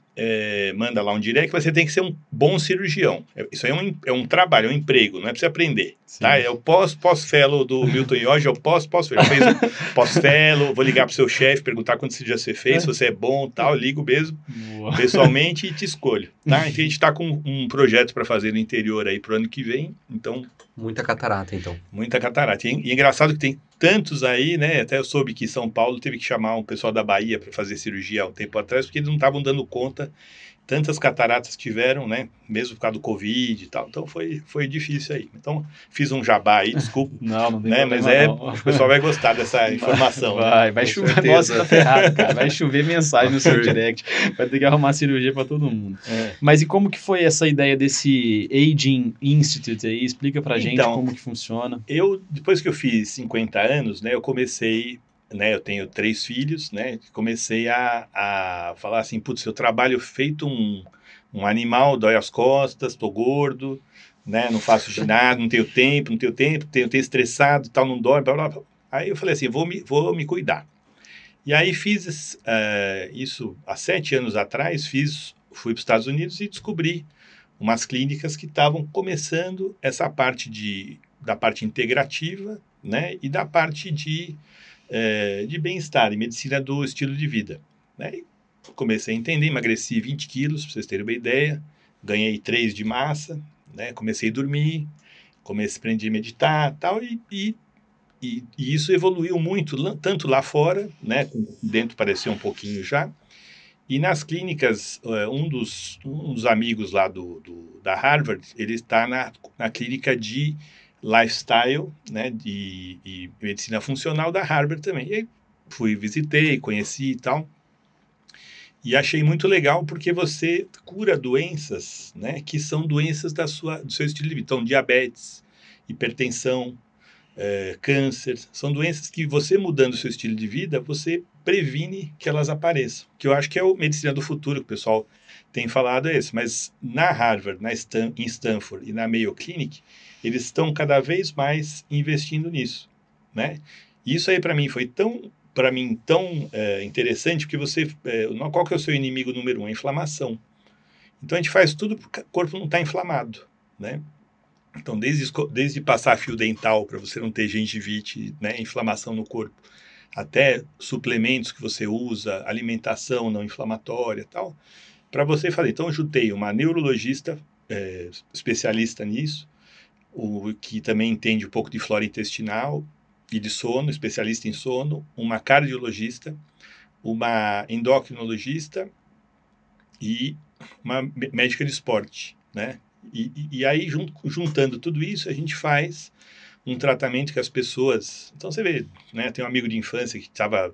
manda lá um direct, mas você tem que ser um bom cirurgião. Isso aí é um trabalho, é um emprego, não é para você aprender. Tá? É o pós-fellow do Milton York, é o pós-fellow. Fez o pós-fellow, vou ligar pro seu chefe, perguntar quanto cirurgia você fez, se você é bom tal, ligo mesmo, pessoalmente, e te escolho. Tá? Então a gente está com um projeto para fazer no interior aí pro ano que vem, então... Muita catarata, então. Muita catarata. E é engraçado que tem tantos aí, né? Até eu soube que São Paulo teve que chamar um pessoal da Bahia para fazer cirurgia há um tempo atrás, porque eles não estavam dando conta. Tantas cataratas tiveram, né? Mesmo por causa do Covid e tal. Então foi difícil aí. Então fiz um jabá aí, desculpa. Não tem né? problema, Mas o pessoal vai gostar dessa informação. Vai chover. Nossa, tá ferrado, cara. Vai chover mensagem no seu direct. Vai ter que arrumar cirurgia para todo mundo. Mas e como que foi essa ideia desse Aging Institute aí? Explica pra gente como que funciona. Depois que eu fiz 50 anos, né? Eu comecei... Né, eu tenho 3 filhos, né, comecei a falar assim, putz, eu trabalho feito um animal, dói as costas, tô gordo, né, não faço ginásio, não tenho tempo, tenho estressado, tal, não dorme, blá, blá, blá. Aí eu falei assim, vou me cuidar. E aí fiz isso há 7 anos atrás, fui para os Estados Unidos e descobri umas clínicas que estavam começando essa parte da parte integrativa, né, e da parte de bem-estar e medicina do estilo de vida, né? E comecei a entender, emagreci 20 quilos, para vocês terem uma ideia, ganhei 3 de massa, né? Comecei a dormir, aprendi a meditar tal, e e isso evoluiu muito, tanto lá fora, né, dentro pareceu um pouquinho já, e nas clínicas, um dos amigos lá da Harvard, ele está na clínica de lifestyle, né, e medicina funcional da Harvard também. E aí visitei, conheci e tal, e achei muito legal porque você cura doenças, né, que são doenças do seu estilo de vida. Então, diabetes, hipertensão, câncer, são doenças que você mudando o seu estilo de vida, você previne que elas apareçam. Que eu acho que é o medicina do futuro que o pessoal tem falado é esse. Mas na Harvard, em Stanford e na Mayo Clinic, eles estão cada vez mais investindo nisso, né? E isso aí para mim foi tão interessante, porque qual que é o seu inimigo número 1? A inflamação. Então a gente faz tudo para o corpo não estar inflamado, né? Então, desde passar fio dental para você não ter gengivite, né, inflamação no corpo, até suplementos que você usa, alimentação não inflamatória e tal, para você fazer. Então, eu juntei uma neurologista especialista nisso, que também entende um pouco de flora intestinal e de sono, especialista em sono, uma cardiologista, uma endocrinologista e uma médica de esporte, né? E aí, juntando tudo isso, a gente faz um tratamento que as pessoas... Então, você vê, né? Tem um amigo de infância que estava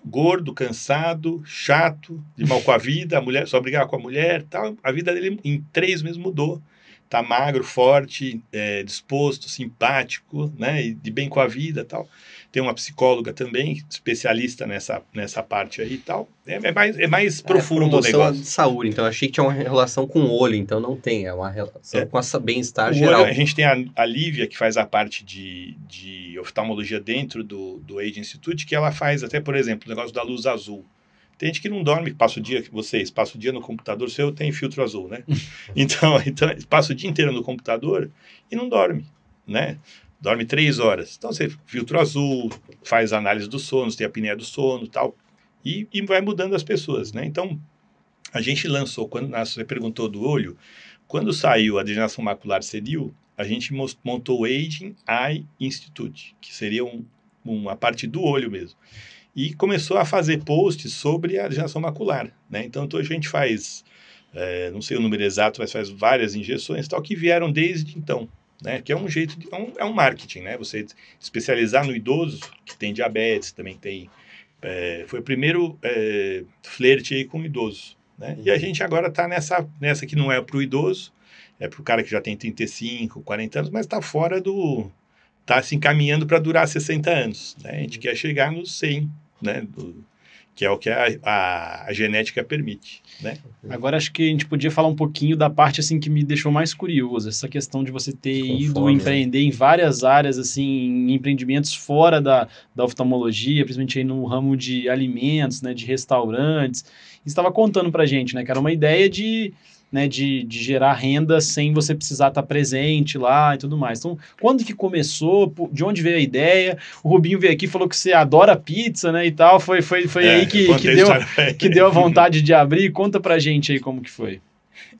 gordo, cansado, chato, de mal com a vida, a mulher só brigava com a mulher, tal. A vida dele em 3 meses mudou. Tá magro, forte, disposto, simpático, né? E de bem com a vida, tal. Tem uma psicóloga também, especialista nessa parte aí e tal. É mais profundo o negócio. De saúde, então eu achei que tinha uma relação com o olho, então não tem, é uma relação com essa bem-estar geral. Olho, a gente tem a Lívia, que faz a parte de oftalmologia dentro do Age Institute, que ela faz até, por exemplo, o negócio da luz azul. Tem gente que não dorme, passa o dia no computador, eu tenho filtro azul, né? Então passa o dia inteiro no computador e não dorme, né? Dorme 3 horas. Então, você filtro azul, faz análise do sono, tem a apneia do sono e tal, e vai mudando as pessoas, né? Então, a gente lançou, você perguntou do olho, quando saiu a degeneração macular senil, a gente montou o Aging Eye Institute, que seria uma parte do olho mesmo. E começou a fazer posts sobre a degeneração macular, né? Então, hoje a gente faz, não sei o número exato, mas faz várias injeções tal, que vieram desde então, né? Que é um jeito, é um marketing, né? Você especializar no idoso, que tem diabetes, também tem... foi o primeiro flerte aí com o idoso, né? E a gente agora está nessa que não é para o idoso, é para o cara que já tem 35, 40 anos, mas está fora está se encaminhando para durar 60 anos, né? A gente quer chegar nos 100, né? Que é o que a genética permite, né? Agora acho que a gente podia falar um pouquinho da parte assim que me deixou mais curioso, essa questão de você ter ido empreender em várias áreas, assim, em empreendimentos fora da oftalmologia, principalmente aí no ramo de alimentos, né, de restaurantes. E você estava contando pra gente, né, que era uma ideia de gerar renda sem você precisar estar presente lá e tudo mais. Então, quando que começou? De onde veio a ideia? O Rubinho veio aqui e falou que você adora pizza, né, e tal. Foi aí que deu a vontade de abrir. Conta pra gente aí como que foi.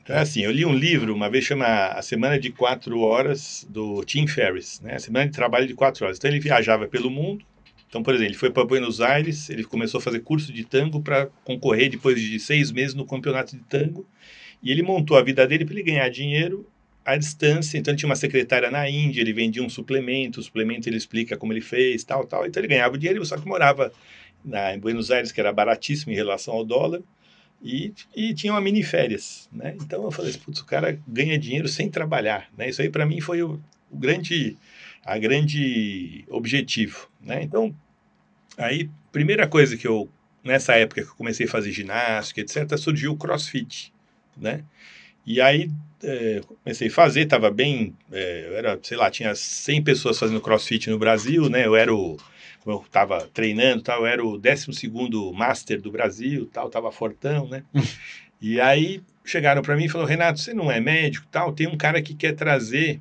Então, assim, eu li um livro, uma vez chama A Semana de 4 Horas, do Tim Ferriss, né? A Semana de Trabalho de 4 Horas. Então, ele viajava pelo mundo. Então, por exemplo, ele foi para Buenos Aires, ele começou a fazer curso de tango para concorrer depois de 6 meses no campeonato de tango. E ele montou a vida dele para ele ganhar dinheiro à distância. Então, ele tinha uma secretária na Índia, ele vendia um suplemento, o suplemento ele explica como ele fez, tal, tal. Então, ele ganhava dinheiro, só que morava em Buenos Aires, que era baratíssimo em relação ao dólar, e tinha uma mini férias, né? Então, eu falei, putz, o cara ganha dinheiro sem trabalhar, né? Isso aí, para mim, foi a grande objetivo, né? Então, aí, primeira coisa nessa época que eu comecei a fazer ginástica, etc., surgiu o CrossFit, né? E aí comecei a fazer, estava bem, eu era, sei lá, tinha 100 pessoas fazendo CrossFit no Brasil, né? Eu estava treinando, tal, eu era o 12º Master do Brasil, tal, estava fortão, né? E aí chegaram para mim e falaram, Renato, você não é médico, tal, tem um cara que quer trazer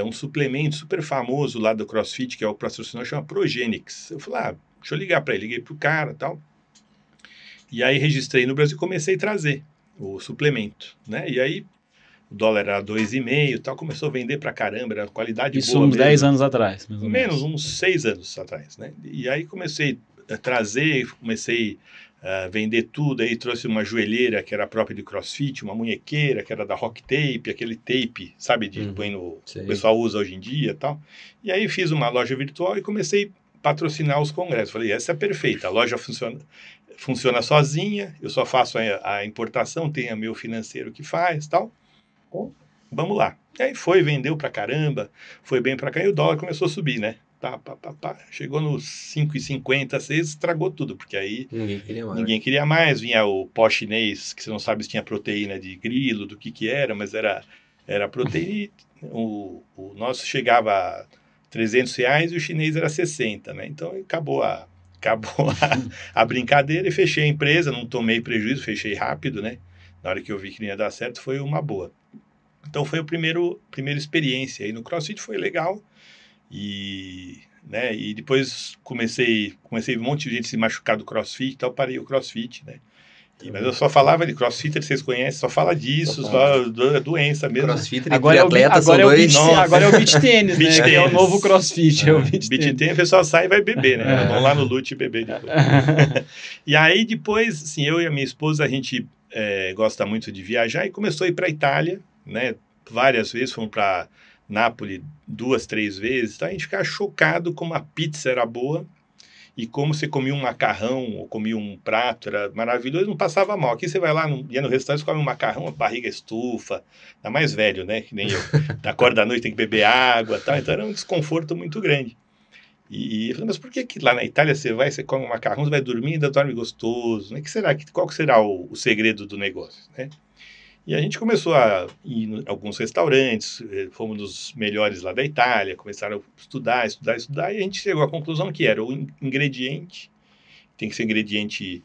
um suplemento super famoso lá do CrossFit, que é o patrocinador, chama Progenix. Eu falei, deixa eu ligar para ele, liguei para o cara, tal. E aí registrei no Brasil e comecei a trazer o suplemento, né? E aí o dólar era 2,5 e tal, começou a vender pra caramba, era qualidade Isso boa uns mesmo. 10 anos atrás, mais ou Menos, menos. uns 6 anos atrás, né? E aí comecei a trazer, comecei a vender tudo, aí trouxe uma joelheira que era própria de CrossFit, uma munhequeira que era da Rock Tape, aquele tape, sabe, de põe no, o pessoal usa hoje em dia e tal. E aí fiz uma loja virtual e comecei a patrocinar os congressos. Falei, essa é perfeita, a loja funciona sozinha, eu só faço a importação, tem meu financeiro que faz, tal. Bom, vamos lá. E aí vendeu pra caramba, foi bem pra cá e o dólar começou a subir, né? Chegou nos 5,50, 6, estragou tudo, porque aí ninguém queria mais. Vinha o pó chinês, que você não sabe se tinha proteína de grilo, do que era, mas era proteína. O nosso chegava a R$300 e o chinês era 60, né? Então acabou a brincadeira e fechei a empresa, não tomei prejuízo, fechei rápido, né? Na hora que eu vi que não ia dar certo, foi uma boa. Então foi a primeira experiência aí no CrossFit, foi legal. E depois comecei um monte de gente se machucar do CrossFit e tal, parei o CrossFit, né? Mas eu só falava de CrossFit, vocês conhecem, só fala disso, só doença mesmo. CrossFit e triatleta são dois... Agora é o beach tênis, né? Que é o novo CrossFit, é o beach tênis. O pessoal sai e vai beber, né? Vão lá no Lute beber depois. E aí depois, assim, eu e a minha esposa, a gente gosta muito de viajar e começou a ir para a Itália, né? Várias vezes, fomos para Nápoles 2, 3 vezes, tá? A gente ficava chocado como a pizza era boa e como você comia um macarrão ou comia um prato, era maravilhoso, não passava mal. Aqui você vai lá, ia no restaurante, come um macarrão, a barriga estufa, tá mais velho, né? Que nem eu. Acorda à noite, tem que beber água, tá? Então era um desconforto muito grande. E eu falei, mas por que lá na Itália você come um macarrão, você vai dormir e ainda dorme gostoso? Né? Qual que será o segredo do negócio, né? E a gente começou a ir em alguns restaurantes, fomos dos melhores lá da Itália, começaram a estudar, e a gente chegou à conclusão que era o ingrediente, tem que ser ingrediente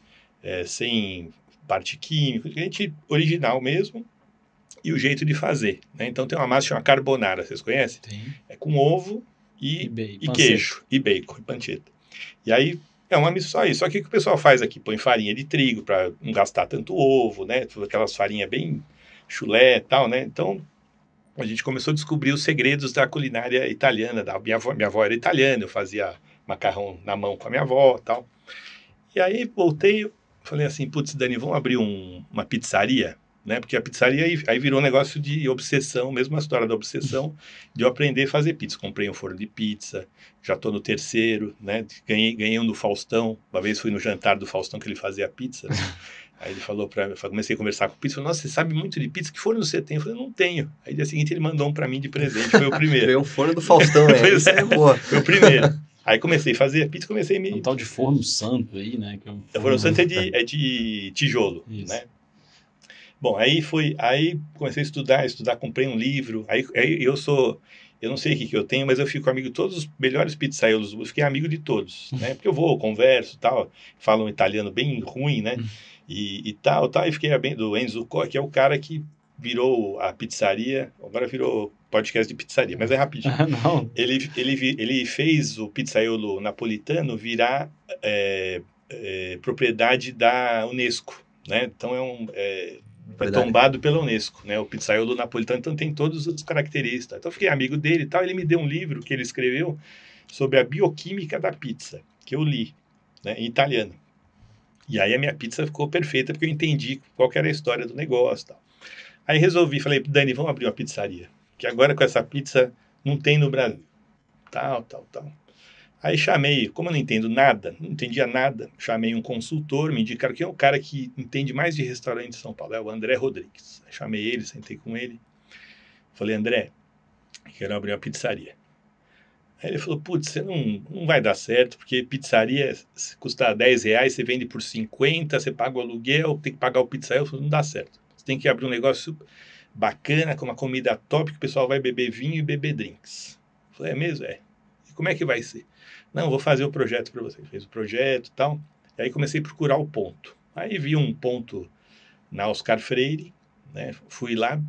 sem parte química, ingrediente original mesmo, e o jeito de fazer, né? Então tem uma massa chamada carbonara, vocês conhecem? Sim. É com ovo e queijo, e bacon, e pancetta. E aí é uma missão aí. Só que o que o pessoal faz aqui? Põe farinha de trigo para não gastar tanto ovo, né? Aquelas farinhas bem chulé e tal, né? Então, a gente começou a descobrir os segredos da culinária italiana. Minha avó era italiana, eu fazia macarrão na mão com a minha avó e tal. E aí, voltei, falei assim, putz, Dani, vamos abrir uma pizzaria? Né? Porque a pizzaria aí virou um negócio de obsessão, mesmo a história da obsessão, de eu aprender a fazer pizza. Comprei um forno de pizza, já estou no terceiro, né? Ganhei um do Faustão, uma vez fui no jantar do Faustão que ele fazia pizza, né? Aí ele falou para mim, comecei a conversar com o pizza, falou, nossa, você sabe muito de pizza, que forno você tem? Eu falei, não tenho. Aí no dia seguinte ele mandou um para mim de presente, foi o primeiro. Veio um forno do Faustão, Foi o primeiro. Aí comecei a fazer a pizza, comecei a me... Um tal de forno santo aí, né? O forno santo é de tijolo, isso, né? Bom, aí comecei a estudar, comprei um livro, aí eu não sei o que eu tenho, mas eu fico amigo de todos os melhores pizzaiolos, eu fiquei amigo de todos, né? Porque eu converso, tal, falo um italiano bem ruim, né? E tal, e fiquei amigo do Enzo Coa, que é o cara que virou a pizzaria, agora virou podcast de pizzaria, mas é rapidinho. Não. Ele fez o pizzaiolo napolitano virar propriedade da Unesco, né? Então é tombado pela Unesco, né? O pizzaiolo napolitano, então tem todas as características. Então eu fiquei amigo dele e tal, ele me deu um livro que ele escreveu sobre a bioquímica da pizza, que eu li, né, em italiano. E aí a minha pizza ficou perfeita, porque eu entendi qual que era a história do negócio e tal. Aí falei, Dani, vamos abrir uma pizzaria, que agora com essa pizza não tem no Brasil. Tal. Aí chamei, como eu não entendo nada, não entendia nada, chamei um consultor, me indicaram que é um cara que entende mais de restaurante de São Paulo, é o André Rodrigues. Aí chamei ele, sentei com ele, falei, André, quero abrir uma pizzaria. Aí ele falou, putz, você não vai dar certo, porque pizzaria custa R$10, você vende por 50, você paga o aluguel, tem que pagar o pizzaiolo, eu falei, não dá certo. Você tem que abrir um negócio bacana, com uma comida top, que o pessoal vai beber vinho e beber drinks. Eu falei, é mesmo? É. E como é que vai ser? Não, vou fazer o projeto para você. Fez o projeto e tal. E aí comecei a procurar o ponto. Aí vi um ponto na Oscar Freire, né? Fui lá,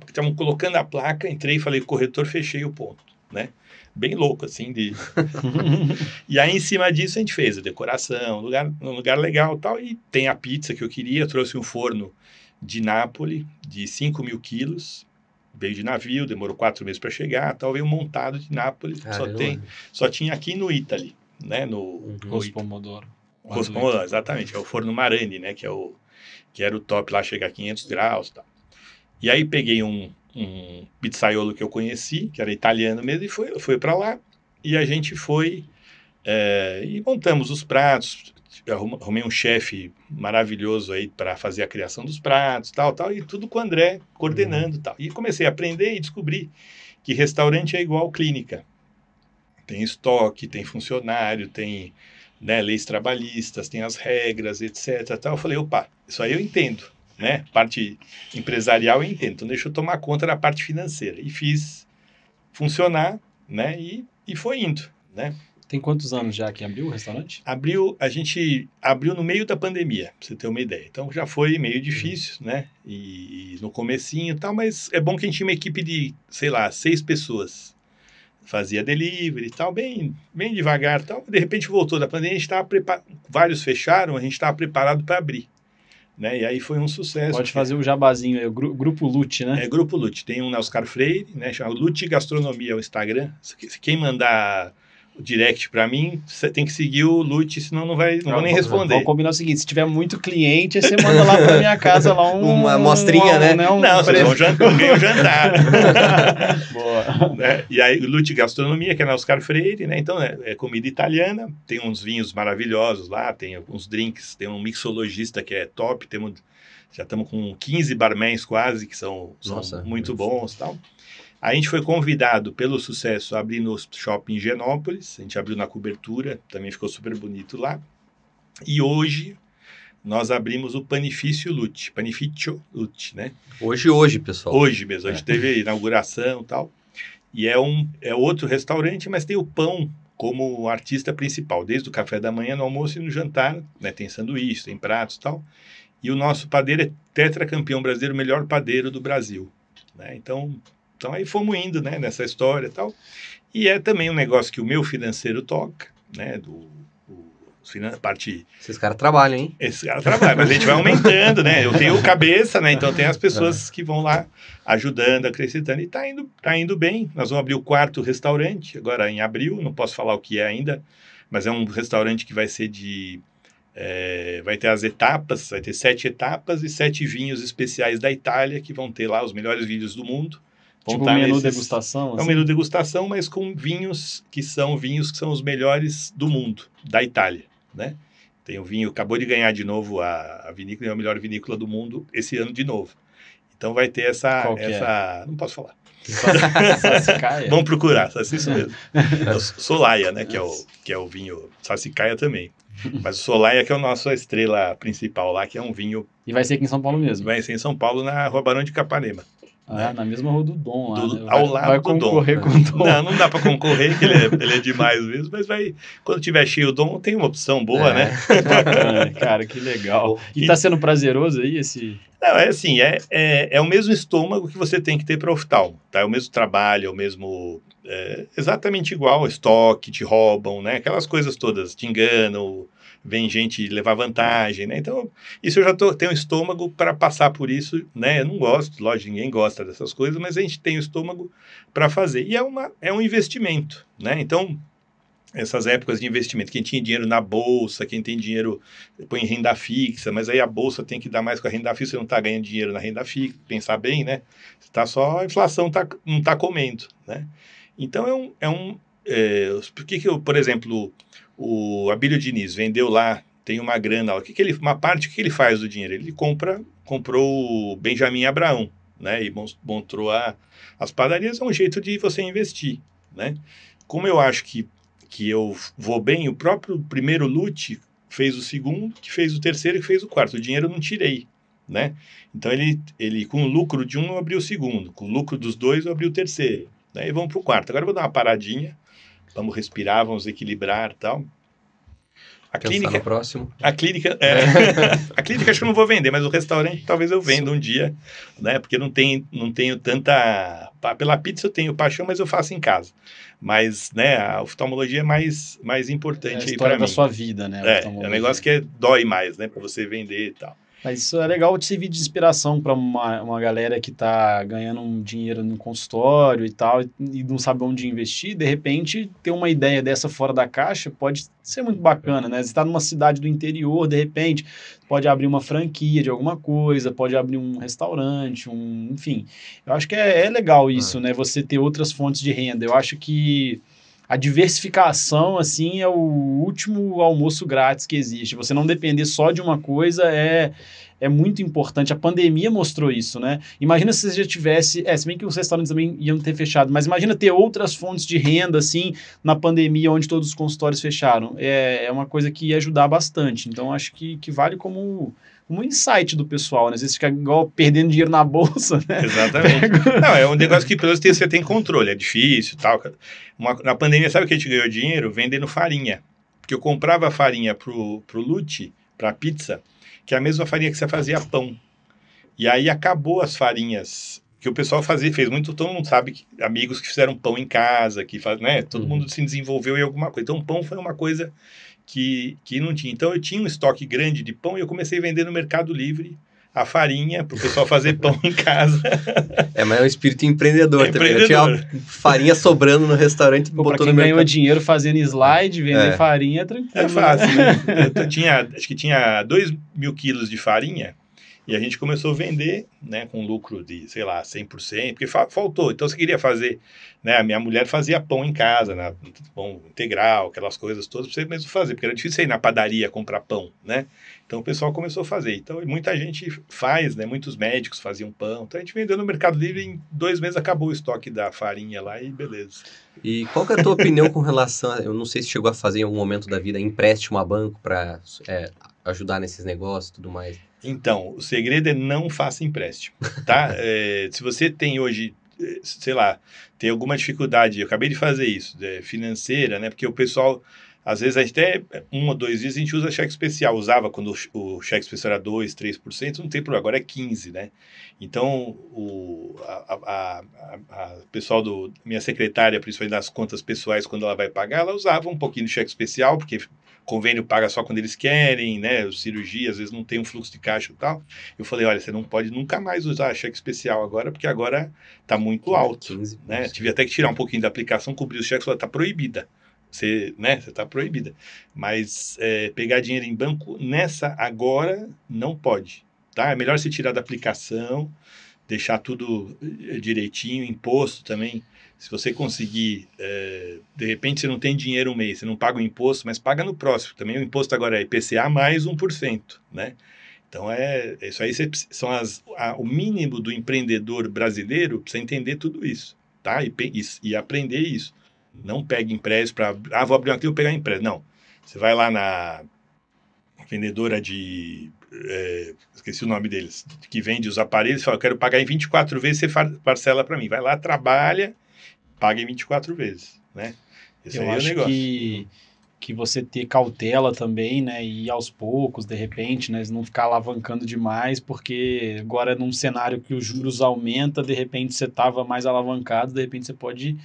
estavam colocando a placa, entrei e falei, corretor, fechei o ponto, né? Bem louco, assim, E aí, em cima disso, a gente fez a decoração, um lugar legal e tal, e tem a pizza que eu queria, trouxe um forno de Nápoles, de 5.000 quilos, veio de navio, demorou 4 meses para chegar, tal, veio montado de Nápoles, só tinha aqui no Italy, né, no Rosso Pomodoro. Rosso Pomodoro, exatamente, é o forno Marani, né, que era o top lá, chega a 500 graus, tal. E aí peguei um pizzaiolo que eu conheci, que era italiano mesmo, e foi para lá, e a gente foi, e montamos os pratos, arrumei um chefe maravilhoso aí para fazer a criação dos pratos, tal, e tudo com o André coordenando, tal. E comecei a aprender e descobri que restaurante é igual clínica. Tem estoque, tem funcionário, tem, né, leis trabalhistas, tem as regras, etc. Tal. Eu falei, opa, isso aí eu entendo, né? Parte empresarial eu entendo, então deixa eu tomar conta da parte financeira. E fiz funcionar, né? E foi indo, né? Tem quantos anos já que abriu o restaurante? A gente abriu no meio da pandemia, pra você ter uma ideia. Então já foi meio difícil, né? E no comecinho e tal, mas é bom que a gente tinha uma equipe de, sei lá, 6 pessoas. Fazia delivery e tal, bem devagar e tal. De repente voltou da pandemia, a gente estava preparado. Vários fecharam, a gente estava preparado para abrir. Né? E aí foi um sucesso. Pode fazer o jabazinho aí, o Grupo Lute, né? É, Grupo Lute. Tem um na Oscar Freire, né? Chama Lute Gastronomia, o Instagram. Quem mandar o direct para mim, você tem que seguir o Lute, senão não vou nem responder. Vamos combinar o seguinte, se tiver muito cliente, aí você manda lá para minha casa lá uma mostrinha, né? Não, vocês vão ganhar um jantar. Boa. Né? E aí o Lute Gastronomia, que é na Oscar Freire, né? Então é comida italiana, tem uns vinhos maravilhosos lá, tem uns drinks, tem um mixologista que é top, já estamos com 15 barmans quase, que são muito bons e tal. A gente foi convidado pelo sucesso a abrir no shopping Genópolis, a gente abriu na cobertura, também ficou super bonito lá. E hoje nós abrimos o Panificio Lute, né? Hoje, pessoal. Hoje mesmo, a gente teve a inauguração e tal. E é outro restaurante, mas tem o pão como artista principal, desde o café da manhã, no almoço e no jantar, né? Tem sanduíche, tem pratos e tal. E o nosso padeiro é tetracampeão brasileiro, o melhor padeiro do Brasil, né? Então aí fomos indo, né, nessa história e tal. E é também um negócio que o meu financeiro toca, né, parte... Esses caras trabalham, hein? Esses caras trabalham, mas a gente vai aumentando, né? Eu tenho cabeça, né? Então tem as pessoas que vão lá ajudando, acrescentando. E tá indo bem. Nós vamos abrir o 4º restaurante, agora em abril, não posso falar o que é ainda, mas é um restaurante que vai ser vai ter as etapas, vai ter 7 etapas e 7 vinhos especiais da Itália, que vão ter lá os melhores vinhos do mundo. Tipo um menu degustação? É um menu degustação, mas com vinhos que são os melhores do mundo, da Itália, né? Tem o vinho, acabou de ganhar de novo a vinícola, é a melhor vinícola do mundo esse ano de novo. Então vai ter essa... Não posso falar. Sassicaia? Vamos procurar, isso mesmo. É o Solaia, né? Que é o vinho Sassicaia também. Mas o Solaia que é a nossa estrela principal lá, que é um vinho... E vai ser aqui em São Paulo mesmo? Vai ser em São Paulo, na Rua Barão de Capanema. Na mesma rua do Dom lá, né? Ao lado do Dom. Vai concorrer com o Dom. Não dá para concorrer, que ele é demais mesmo, mas quando tiver cheio o Dom, tem uma opção boa, né? Bacana, cara, que legal. E tá sendo prazeroso aí esse... Não, é assim, é o mesmo estômago que você tem que ter para oftalmo, tá? É o mesmo trabalho, é o mesmo... exatamente igual, estoque, te roubam, né? Aquelas coisas todas, te enganam, vem gente levar vantagem, né? Então, isso eu já tenho um estômago para passar por isso, né? Eu não gosto, lógico, ninguém gosta dessas coisas, mas a gente tem o estômago para fazer. E é um investimento, né? Então, essas épocas de investimento, quem tinha dinheiro na bolsa, quem tem dinheiro põe em renda fixa, mas aí a bolsa tem que dar mais com a renda fixa, você não está ganhando dinheiro na renda fixa, pensar bem, né? A inflação não está comendo, né? Então, por que por exemplo, o Abílio Diniz vendeu lá, tem uma grana lá, uma parte, o que ele faz do dinheiro? Ele comprou o Benjamin Abraão, né? E montou as padarias, é um jeito de você investir, né? Como eu acho que eu vou bem, o próprio primeiro Lute fez o segundo, que fez o terceiro e que fez o quarto. O dinheiro eu não tirei, né? Então, ele com o lucro de um, eu abri o segundo. Com o lucro dos 2, eu abri o terceiro. Né? E vamos para o quarto. Agora eu vou dar uma paradinha. Vamos respirar, vamos equilibrar e tal. A clínica acho que eu não vou vender, mas o restaurante talvez eu venda um dia, né? Porque não tenho tanta... Pela pizza eu tenho paixão, mas eu faço em casa. Mas, né, a oftalmologia é mais importante aí para mim. É a história da sua vida, né? É um negócio que dói mais, né? Para você vender e tal. Mas isso é legal de servir de inspiração para uma galera que está ganhando um dinheiro no consultório e tal, e não sabe onde investir. De repente, ter uma ideia dessa fora da caixa pode ser muito bacana, né? Você está numa cidade do interior, de repente, pode abrir uma franquia de alguma coisa, pode abrir um restaurante, enfim. Eu acho que é legal isso, né? Você ter outras fontes de renda. Eu acho que a diversificação, assim, é o último almoço grátis que existe. Você não depender só de uma coisa é muito importante. A pandemia mostrou isso, né? Imagina se você já tivesse... se bem que os restaurantes também iam ter fechado, mas imagina ter outras fontes de renda, assim, na pandemia, onde todos os consultórios fecharam. É uma coisa que ia ajudar bastante. Então, acho que vale como um insight do pessoal, né? Às vezes fica igual perdendo dinheiro na bolsa, né? Exatamente. Não, é um negócio que pelo menos você tem controle, é difícil e tal. Na pandemia, sabe que a gente ganhou dinheiro? Vendendo farinha. Porque eu comprava farinha pro Lute, pra pizza, que é a mesma farinha que você fazia pão. E aí acabou as farinhas que o pessoal fez muito, todo mundo sabe, amigos que fizeram pão em casa, né? Todo mundo se desenvolveu em alguma coisa. Então, pão foi uma coisa que não tinha. Então, eu tinha um estoque grande de pão e eu comecei a vender no Mercado Livre a farinha para o pessoal fazer pão em casa. Mas é um espírito empreendedor também. Eu tinha farinha sobrando no restaurante e botou no mercado. Quem ganhou dinheiro fazendo slide, vender farinha é tranquilo. É fácil, né? Acho que tinha 2.000 quilos de farinha e a gente começou a vender, né, com lucro de, sei lá, 100%, porque faltou. Então, você queria fazer, né, a minha mulher fazia pão em casa, né, pão integral, aquelas coisas todas, para você mesmo fazer, porque era difícil você ir na padaria comprar pão, né? Então, o pessoal começou a fazer. Então, muita gente faz, né, muitos médicos faziam pão. Então, a gente vendeu no Mercado Livre, em 2 meses acabou o estoque da farinha lá e beleza. E qual que é a tua opinião com relação, eu não sei se chegou a fazer em algum momento da vida empréstimo a banco para ajudar nesses negócios e tudo mais? Então, o segredo é não faça empréstimo, tá? Se você tem hoje, sei lá, tem alguma dificuldade, eu acabei de fazer isso, financeira, né? Porque o pessoal, às vezes, até 1 ou 2 dias a gente usa cheque especial. Usava quando o cheque especial era 2%, 3%, não tem problema, agora é 15%, né? Então, o pessoal minha secretária, principalmente das contas pessoais, quando ela vai pagar, ela usava um pouquinho de cheque especial, porque convênio paga só quando eles querem, né? Cirurgia, às vezes não tem um fluxo de caixa e tal. Eu falei, olha, você não pode nunca mais usar cheque especial agora, porque agora está muito alto, 15%, né? Tive até que tirar um pouquinho da aplicação, cobrir os cheques, está proibida. Você está proibida. Mas pegar dinheiro em banco nessa agora não pode, tá? É melhor você tirar da aplicação, deixar tudo direitinho, imposto também. Se você conseguir, de repente você não tem dinheiro um mês, você não paga o imposto, mas paga no próximo. Também o imposto agora é IPCA mais 1%, né? Então, isso aí são o mínimo do empreendedor brasileiro para você entender tudo isso, tá? E aprender isso. Não pegue empréstimo para... vou abrir uma clínica, vou pegar empréstimo. Não. Você vai lá na vendedora de... esqueci o nome deles, que vende os aparelhos, e fala, eu quero pagar em 24 vezes, você parcela para mim. Vai lá, trabalha, paga em 24 vezes, né? Esse eu aí acho é o negócio. Que você ter cautela também, né, e ir aos poucos, de repente, né, não ficar alavancando demais, porque agora num cenário que os juros aumentam, de repente você estava mais alavancado, de repente você pode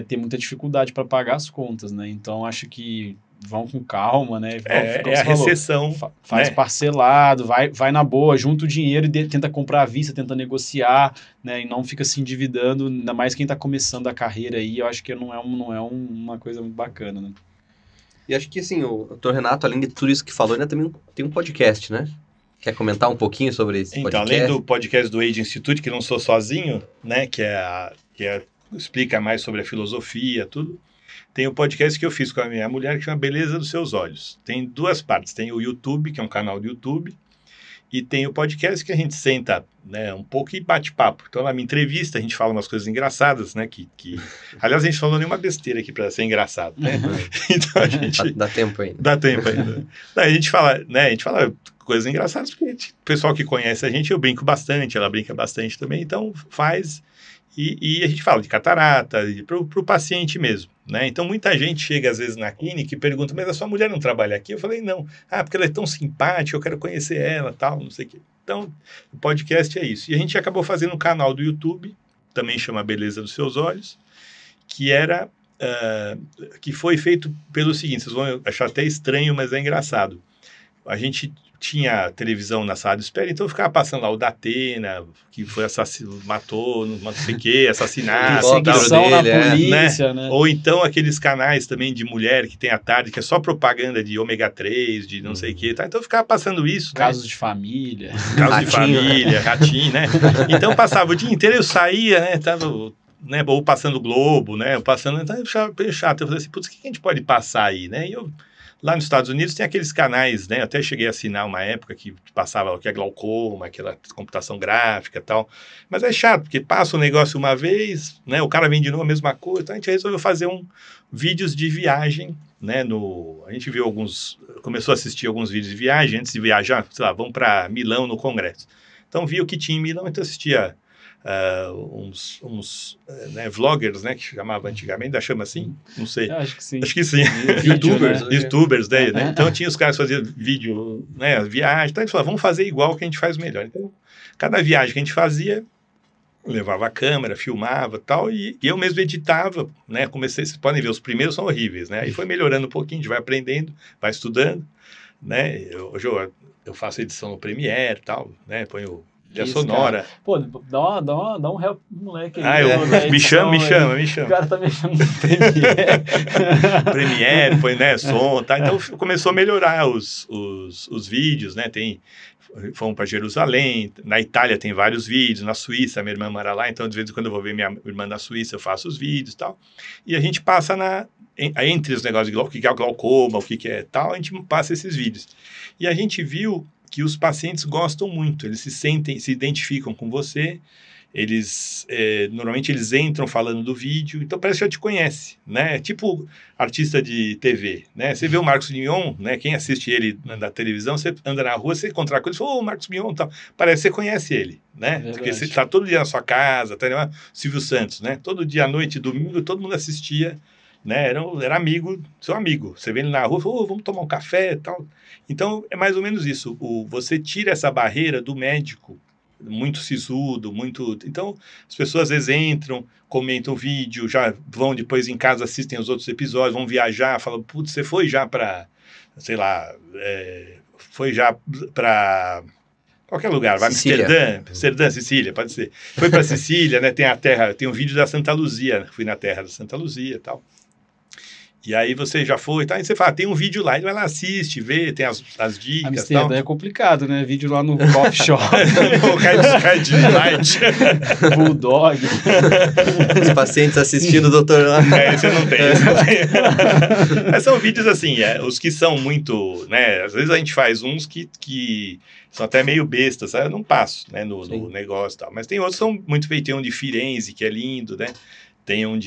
ter muita dificuldade para pagar as contas, né? Então, acho que vão com calma, né? É a recessão. Faz, né? Parcelado, vai na boa, junta o dinheiro e tenta comprar à vista, tenta negociar, né? E não fica se endividando, ainda mais quem está começando a carreira aí, eu acho que não é uma coisa muito bacana, né? E acho que, assim, o Dr. Renato, além de tudo isso que falou, ainda também tem um podcast, né? Quer comentar um pouquinho sobre esse podcast? Então, além do podcast do Age Institute, que não sou sozinho, né? Que explica mais sobre a filosofia, tudo. Tem o podcast que eu fiz com a minha mulher, que chama Beleza dos Seus Olhos. Tem 2 partes. Tem o YouTube, que é um canal do YouTube, e tem o podcast que a gente senta, né, um pouco e bate papo. Então, ela me entrevista, a gente fala umas coisas engraçadas, né? Aliás, a gente falou nenhuma besteira aqui para ser engraçado, né? Então, a gente... Dá tempo ainda. Dá tempo ainda. Daí a gente fala, né? A gente fala coisas engraçadas, porque o pessoal que conhece a gente, eu brinco bastante, ela brinca bastante também, então faz... E a gente fala de catarata, para o paciente mesmo, né? Então, muita gente chega, às vezes, na clínica e pergunta, mas a sua mulher não trabalha aqui? Eu falei, não. Porque ela é tão simpática, eu quero conhecer ela, tal, não sei o quê. Então, o podcast é isso. E a gente acabou fazendo um canal do YouTube, também chama Beleza dos Seus Olhos, que foi feito pelo seguinte, vocês vão achar até estranho, mas é engraçado. a gente tinha televisão na sala de espera, então eu ficava passando lá o Datena, que foi matou, não sei o quê, assassinado. Perseguição na dele, polícia, né? Ou então aqueles canais também de mulher que tem à tarde, que é só propaganda de ômega 3, de não sei o quê. Tá? Então eu ficava passando isso. Casos de família. Casos de família, ratinho, né? Então eu passava o dia inteiro, eu saía, né? Tava, né? Ou passando o Globo, né? Passando, então eu achava bem chato. Eu falei assim, putz, o que a gente pode passar aí, né? E eu... Lá nos Estados Unidos tem aqueles canais, né? Eu até cheguei a assinar uma época que passava que é glaucoma, aquela computação gráfica e tal. Mas é chato, porque passa o negócio uma vez, né? O cara vem de novo a mesma coisa. Então a gente resolveu fazer vídeos de viagem, né? A gente viu começou a assistir alguns vídeos de viagem antes de viajar, sei lá, vamos para Milão no Congresso. Então via o que tinha em Milão, então assistia né, vloggers, né, que chamava antigamente, ainda chama assim? Não sei. Eu acho que sim. Acho que sim. YouTubers, né? Então tinha os caras que faziam vídeo, né, viagem, então a gente falava, vamos fazer igual o que a gente faz melhor. Então, cada viagem que a gente fazia, levava a câmera, filmava e tal, e eu mesmo editava, né, vocês podem ver, os primeiros são horríveis, né, aí foi melhorando um pouquinho, a gente vai aprendendo, vai estudando, né, hoje eu faço edição no Premiere e tal, né, ponho trilha sonora. Cara. Pô, dá um help pro moleque aí. Me chama. O cara tá mexendo no Premiere. Premiere, põe, né, som, tá? Então começou a melhorar os vídeos, né? Fomos para Jerusalém, na Itália tem vários vídeos, na Suíça, minha irmã mora lá, então de vez em quando eu vou ver minha irmã na Suíça, eu faço os vídeos e tal. E a gente passa entre os negócios de o que é o glaucoma, o que é tal, a gente passa esses vídeos. E a gente viu que os pacientes gostam muito, eles se identificam com você, normalmente eles entram falando do vídeo, então parece que já te conhece, né? Tipo artista de TV, né? Você vê o Marcos Mion, né? Quem assiste ele na televisão, você anda na rua, você encontrar com ele, fala, Marcos Mion, tal. Parece que você conhece ele, né? Porque você está todo dia na sua casa, tá, Silvio Santos, né? Todo dia à noite, domingo, todo mundo assistia, né? Era amigo, seu amigo. Você vê ele na rua, fala, vamos tomar um café e tal. Então, é mais ou menos isso. Você tira essa barreira do médico, muito sisudo, muito... Então, as pessoas às vezes entram, comentam o vídeo, já vão depois em casa, assistem os outros episódios, vão viajar, falam, putz, você foi já para, sei lá, foi já para... Qualquer lugar, vai para Amsterdã, Sicília, pode ser. Foi para Sicília, né? Tem um vídeo da Santa Luzia, fui na terra da Santa Luzia e tal. E aí você já foi, tá? E você fala, tem um vídeo lá, ele vai lá, assiste, vê, tem as dicas. Amsterdã tal. É complicado, né? Vídeo lá no coffee shop. O Red Light. Bulldog. Os pacientes assistindo o doutor lá. Esse eu não tenho. Mas são vídeos assim, os que são muito, né? Às vezes a gente faz uns que são até meio bestas, sabe? Eu não passo, né, no negócio e tal. Mas tem outros que são muito feitos, tem um de Firenze, que é lindo, né? Tem um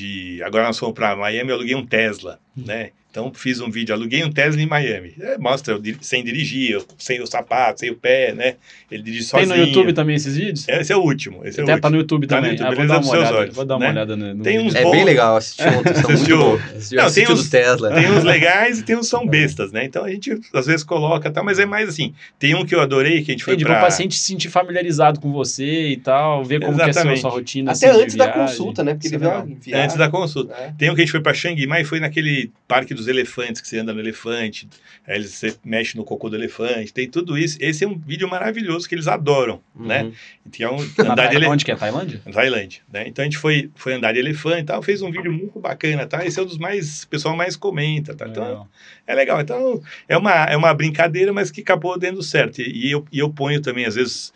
agora nós fomos para Miami, eu aluguei um Tesla, né? Então, fiz um vídeo, aluguei um Tesla em Miami. Mostra eu sem dirigir, sem o sapato, sem o pé, né? Ele dirige sozinho. Tem no YouTube também esses vídeos? Esse é o último. Tá no YouTube também. Vou dar uma olhada no tem vídeo. uns bons, bem legal, assistir ontem, são muito bons. Não, tem do Tesla. Tem uns legais e tem uns que são bestas, né? Então, a gente às vezes coloca, tá, mas é mais assim, tem um que eu adorei, que a gente foi para o paciente se sentir familiarizado com você e tal, ver como que é a sua rotina. Até antes da consulta, né? Porque ele viagem. Antes da consulta. Tem um que a gente foi para Chiang Mai, foi naquele Parque dos Elefantes, que você anda no elefante, aí você mexe no cocô do elefante, tem tudo isso. Esse é um vídeo maravilhoso que eles adoram, né? E Onde que é? Tailândia? Tailândia, né? Então a gente foi andar de elefante e tal, fez um vídeo muito bacana, tá? Esse é um dos mais, o pessoal mais comenta, tá? Então é legal. Então é uma brincadeira, mas que acabou dando certo. E eu ponho também, às vezes,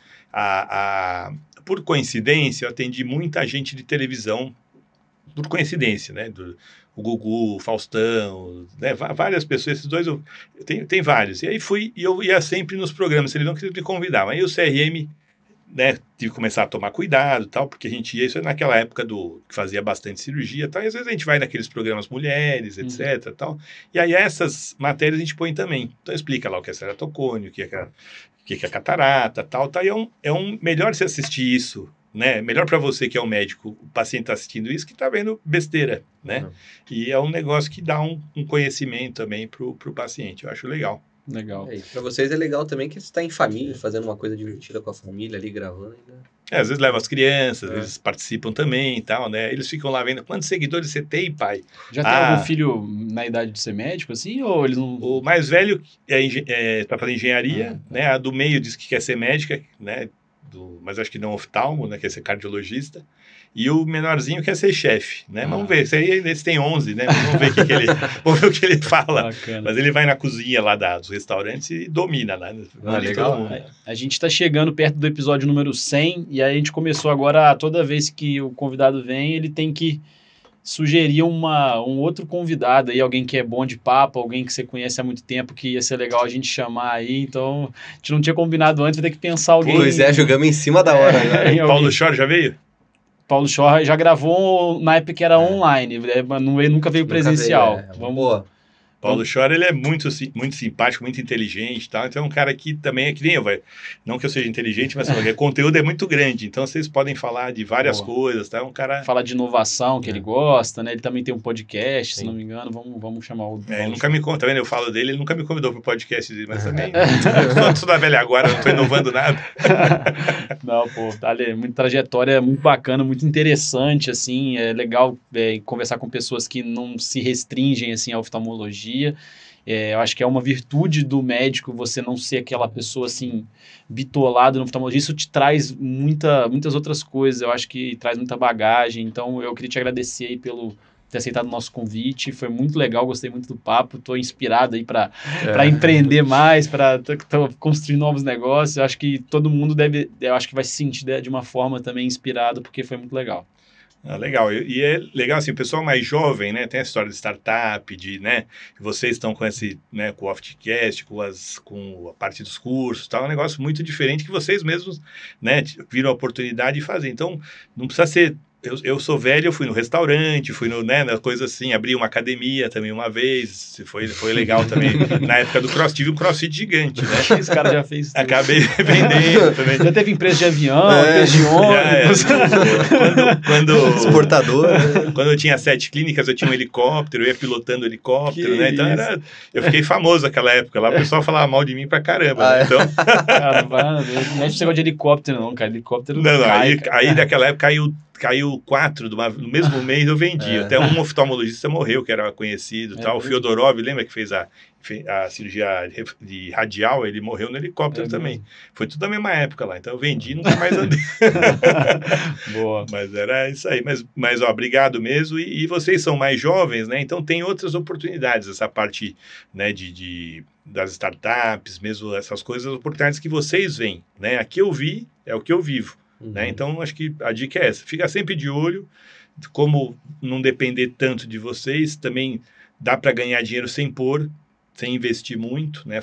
por coincidência, eu atendi muita gente de televisão, por coincidência, né? O Gugu, o Faustão, né? Várias pessoas, esses dois, tem vários. E aí eu ia sempre nos programas, eles não queriam me convidar, mas aí o CRM, né, tive que começar a tomar cuidado, tal, porque a gente ia, isso é naquela época que fazia bastante cirurgia, tal, e às vezes a gente vai naqueles programas mulheres, etc, tal, e aí essas matérias a gente põe também. Então explica lá o que é ceratocônio, o que é catarata, tal, e melhor se assistir isso, né? Melhor para você que é o médico, o paciente está assistindo isso, que está vendo besteira, né? E é um negócio que dá um conhecimento também para o paciente, eu acho legal. Legal. Para vocês é legal também que você está em família, fazendo uma coisa divertida com a família ali, gravando. Né? Às vezes levam as crianças, eles participam também e tal, né? Eles ficam lá vendo quantos seguidores você tem, pai. Já tem algum filho na idade de ser médico, assim, ou eles não... O mais velho tá fazendo engenharia, né? A do meio diz que quer ser médica, né? Mas acho que não oftalmo, né? Quer ser cardiologista. E o menorzinho quer ser chefe, né? Vamos ver, esse tem 11, né? Vamos ver vamos ver o que ele fala. Bacana. Mas ele vai na cozinha lá dos restaurantes e domina, né? Legal. A gente está chegando perto do episódio número 100 e aí a gente começou agora, toda vez que o convidado vem, ele tem que sugerir um outro convidado aí, alguém que é bom de papo, alguém que você conhece há muito tempo, que ia ser legal a gente chamar aí, então a gente não tinha combinado antes, vai ter que pensar alguém... Pois é, jogamos em cima da hora. Né? Paulo Schor já veio? Paulo Schor já gravou na época que era online, nunca veio presencial. Vamos... Paulo Schor, ele é muito simpático, muito inteligente, tá? Então é um cara que também é que nem eu, não que eu seja inteligente, mas o conteúdo é muito grande, então vocês podem falar de várias coisas, tá? É um cara... Fala de inovação que ele gosta, né? Ele também tem um podcast, se não me engano, vamos chamar o... Ele nunca me conta, tá vendo? Eu falo dele, ele nunca me convidou pro podcast dele, mas também eu sou da velha agora, não tô inovando nada. Não, pô, muita trajetória, muito bacana, muito interessante, assim, é legal conversar com pessoas que não se restringem, assim, à oftalmologia. Eu acho que é uma virtude do médico você não ser aquela pessoa assim bitolada no oftalmologia. Isso te traz muitas outras coisas, eu acho que traz muita bagagem. Então eu queria te agradecer aí pelo ter aceitado o nosso convite, foi muito legal, gostei muito do papo, estou inspirado aí para empreender mais, para construir novos negócios. Eu acho que todo mundo vai se sentir de uma forma também inspirado, porque foi muito legal. Legal, e é legal assim, o pessoal mais jovem, né, tem a história de startup, né, vocês estão com esse, né, com o Oftcast, com a parte dos cursos, tal, é um negócio muito diferente que vocês mesmos, né, viram a oportunidade de fazer, então não precisa ser... Eu sou velho, eu fui no restaurante, na coisa assim, abri uma academia também uma vez, foi legal também. Na época do cross, tive um crossfit gigante, né? Esse cara já fez tudo. Acabei vendendo também. Já teve empresa de avião, empresa de ônibus. Exportador. Quando eu tinha 7 clínicas, eu tinha um helicóptero, eu ia pilotando helicóptero, né? Então eu fiquei famoso naquela época lá, o pessoal falava mal de mim pra caramba, né? Então... Cara, não mexe esse negócio de helicóptero não, cara. Helicóptero não aí daquela época caiu 4 no mesmo mês, eu vendi. Até um oftalmologista morreu, que era conhecido. Tal. O Fyodorov, lembra que fez a cirurgia de radial? Ele morreu no helicóptero também. Mesmo. Foi tudo na mesma época lá. Então eu vendi e nunca mais andei. Boa. Mas era isso aí. Mas obrigado mesmo. E vocês são mais jovens, né? Então tem outras oportunidades, essa parte, né, das startups, mesmo essas coisas, oportunidades que vocês veem, né? Aqui eu vi, é o que eu vivo. Né? Então, acho que a dica é essa. Fica sempre de olho. Como não depender tanto de vocês, também dá para ganhar dinheiro sem investir muito, né?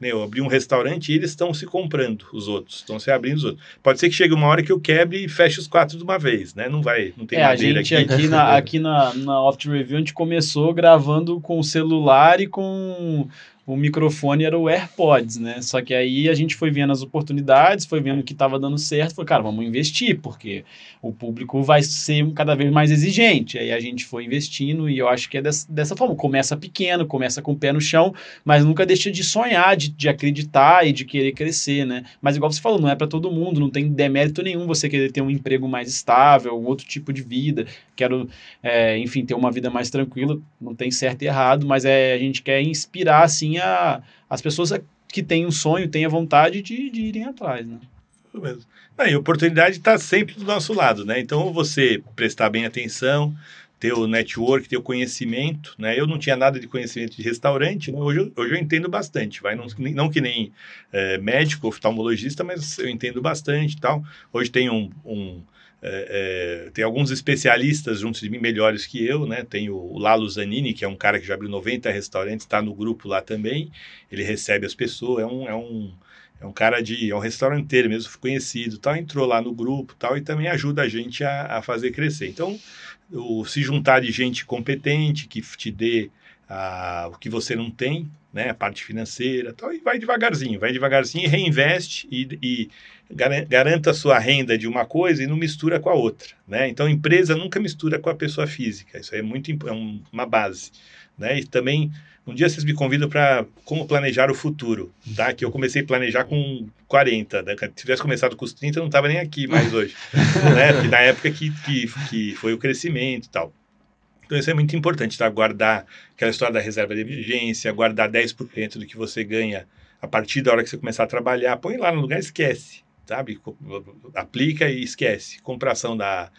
Eu abri um restaurante e eles estão se comprando, os outros. Estão se abrindo os outros. Pode ser que chegue uma hora que eu quebre e feche os 4 de uma vez, né? Não tem madeira aqui. Aqui na Oft Review, a gente começou gravando com o celular e com... O microfone era o AirPods, né? Só que aí a gente foi vendo as oportunidades, foi vendo que estava dando certo, falou, cara, vamos investir, porque o público vai ser cada vez mais exigente. Aí a gente foi investindo e eu acho que é dessa forma. Começa pequeno, começa com o pé no chão, mas nunca deixa de sonhar, de acreditar e de querer crescer, né? Mas igual você falou, não é para todo mundo, não tem demérito nenhum você querer ter um emprego mais estável, um outro tipo de vida. Quero, enfim, ter uma vida mais tranquila, não tem certo e errado, mas a gente quer inspirar, assim, as pessoas que têm um sonho, têm a vontade de irem atrás, né? Isso mesmo. E a oportunidade está sempre do nosso lado, né? Então, você prestar bem atenção, ter o network, ter o conhecimento, né? Eu não tinha nada de conhecimento de restaurante, né? Hoje eu entendo bastante, não que nem médico, oftalmologista, mas eu entendo bastante e tal. Hoje tem tem alguns especialistas junto de mim, melhores que eu, né? Tem o Lalo Zanini, que é um cara que já abriu 90 restaurantes, está no grupo lá também. Ele recebe as pessoas, é um cara é um restauranteiro mesmo, conhecido, tal, entrou lá no grupo, tal, e também ajuda a gente a fazer crescer. Então, se juntar de gente competente, que te dê o que você não tem, né, a parte financeira, tal, e vai devagarzinho e reinveste e garanta a sua renda de uma coisa e não mistura com a outra, né? Então, a empresa nunca mistura com a pessoa física, isso aí é uma base, né? E também, um dia vocês me convidam para como planejar o futuro, tá? Que eu comecei a planejar com 40, né? Se tivesse começado com os 30, eu não estava nem aqui mais hoje, né? Porque na época que foi o crescimento e tal. Então, isso é muito importante, tá? Guardar aquela história da reserva de emergência, guardar 10% do que você ganha a partir da hora que você começar a trabalhar. Põe lá no lugar e esquece, sabe? Aplica e esquece. Compração da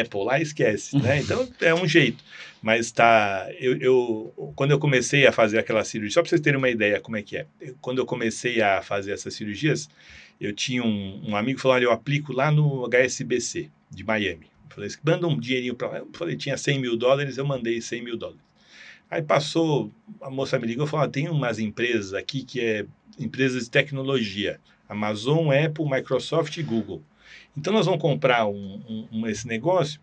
Apple lá, esquece, né? Então, é um jeito. Mas quando eu comecei a fazer aquela cirurgia, só para vocês terem uma ideia como é que é. Quando eu comecei a fazer essas cirurgias, eu tinha um amigo que falou, olha, eu aplico lá no HSBC de Miami. Falei, manda um dinheirinho para lá. Eu falei, tinha $100 mil, eu mandei $100 mil. Aí passou, a moça me ligou e falou, tem umas empresas aqui que é empresas de tecnologia, Amazon, Apple, Microsoft e Google. Então nós vamos comprar esse negócio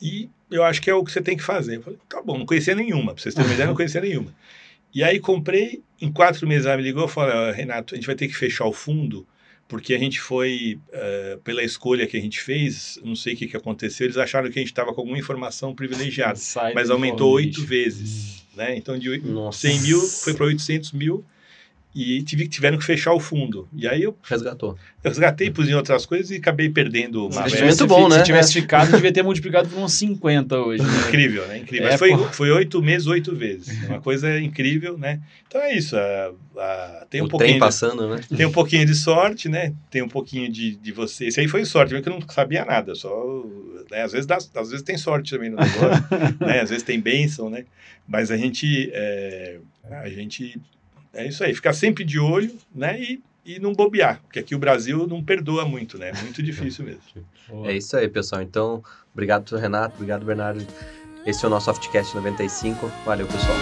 e eu acho que é o que você tem que fazer. Eu falei, tá bom, não conhecia nenhuma, para vocês terem uma ideia, não conhecia nenhuma. E aí comprei, em 4 meses ela me ligou e falou, Renato, a gente vai ter que fechar o fundo, porque a gente foi, pela escolha que a gente fez, não sei o que aconteceu, eles acharam que a gente estava com alguma informação privilegiada, mas aumentou 8 vezes, né? Então de 100 mil foi para 800 mil e tiveram que fechar o fundo. E aí eu resgatei, pus em outras coisas e acabei perdendo uma investimento bom, né? Se tivesse ficado, devia ter multiplicado por uns 50 hoje. Né? Incrível, né? Incrível. Mas foi 8 meses, 8 vezes. Uma coisa incrível, né? Então é isso. Tem um pouquinho passando, né? Tem um pouquinho de sorte, né? Tem um pouquinho de você. Esse aí foi sorte, porque eu não sabia nada. Só, né? Às vezes tem sorte também no negócio, né? Às vezes tem bênção, né? Mas a gente é isso aí, ficar sempre de olho, né? E não bobear, porque aqui o Brasil não perdoa muito, né? É muito difícil mesmo. É isso aí, pessoal. Então, obrigado, Renato. Obrigado, Bernardo. Esse é o nosso Softcast 95. Valeu, pessoal.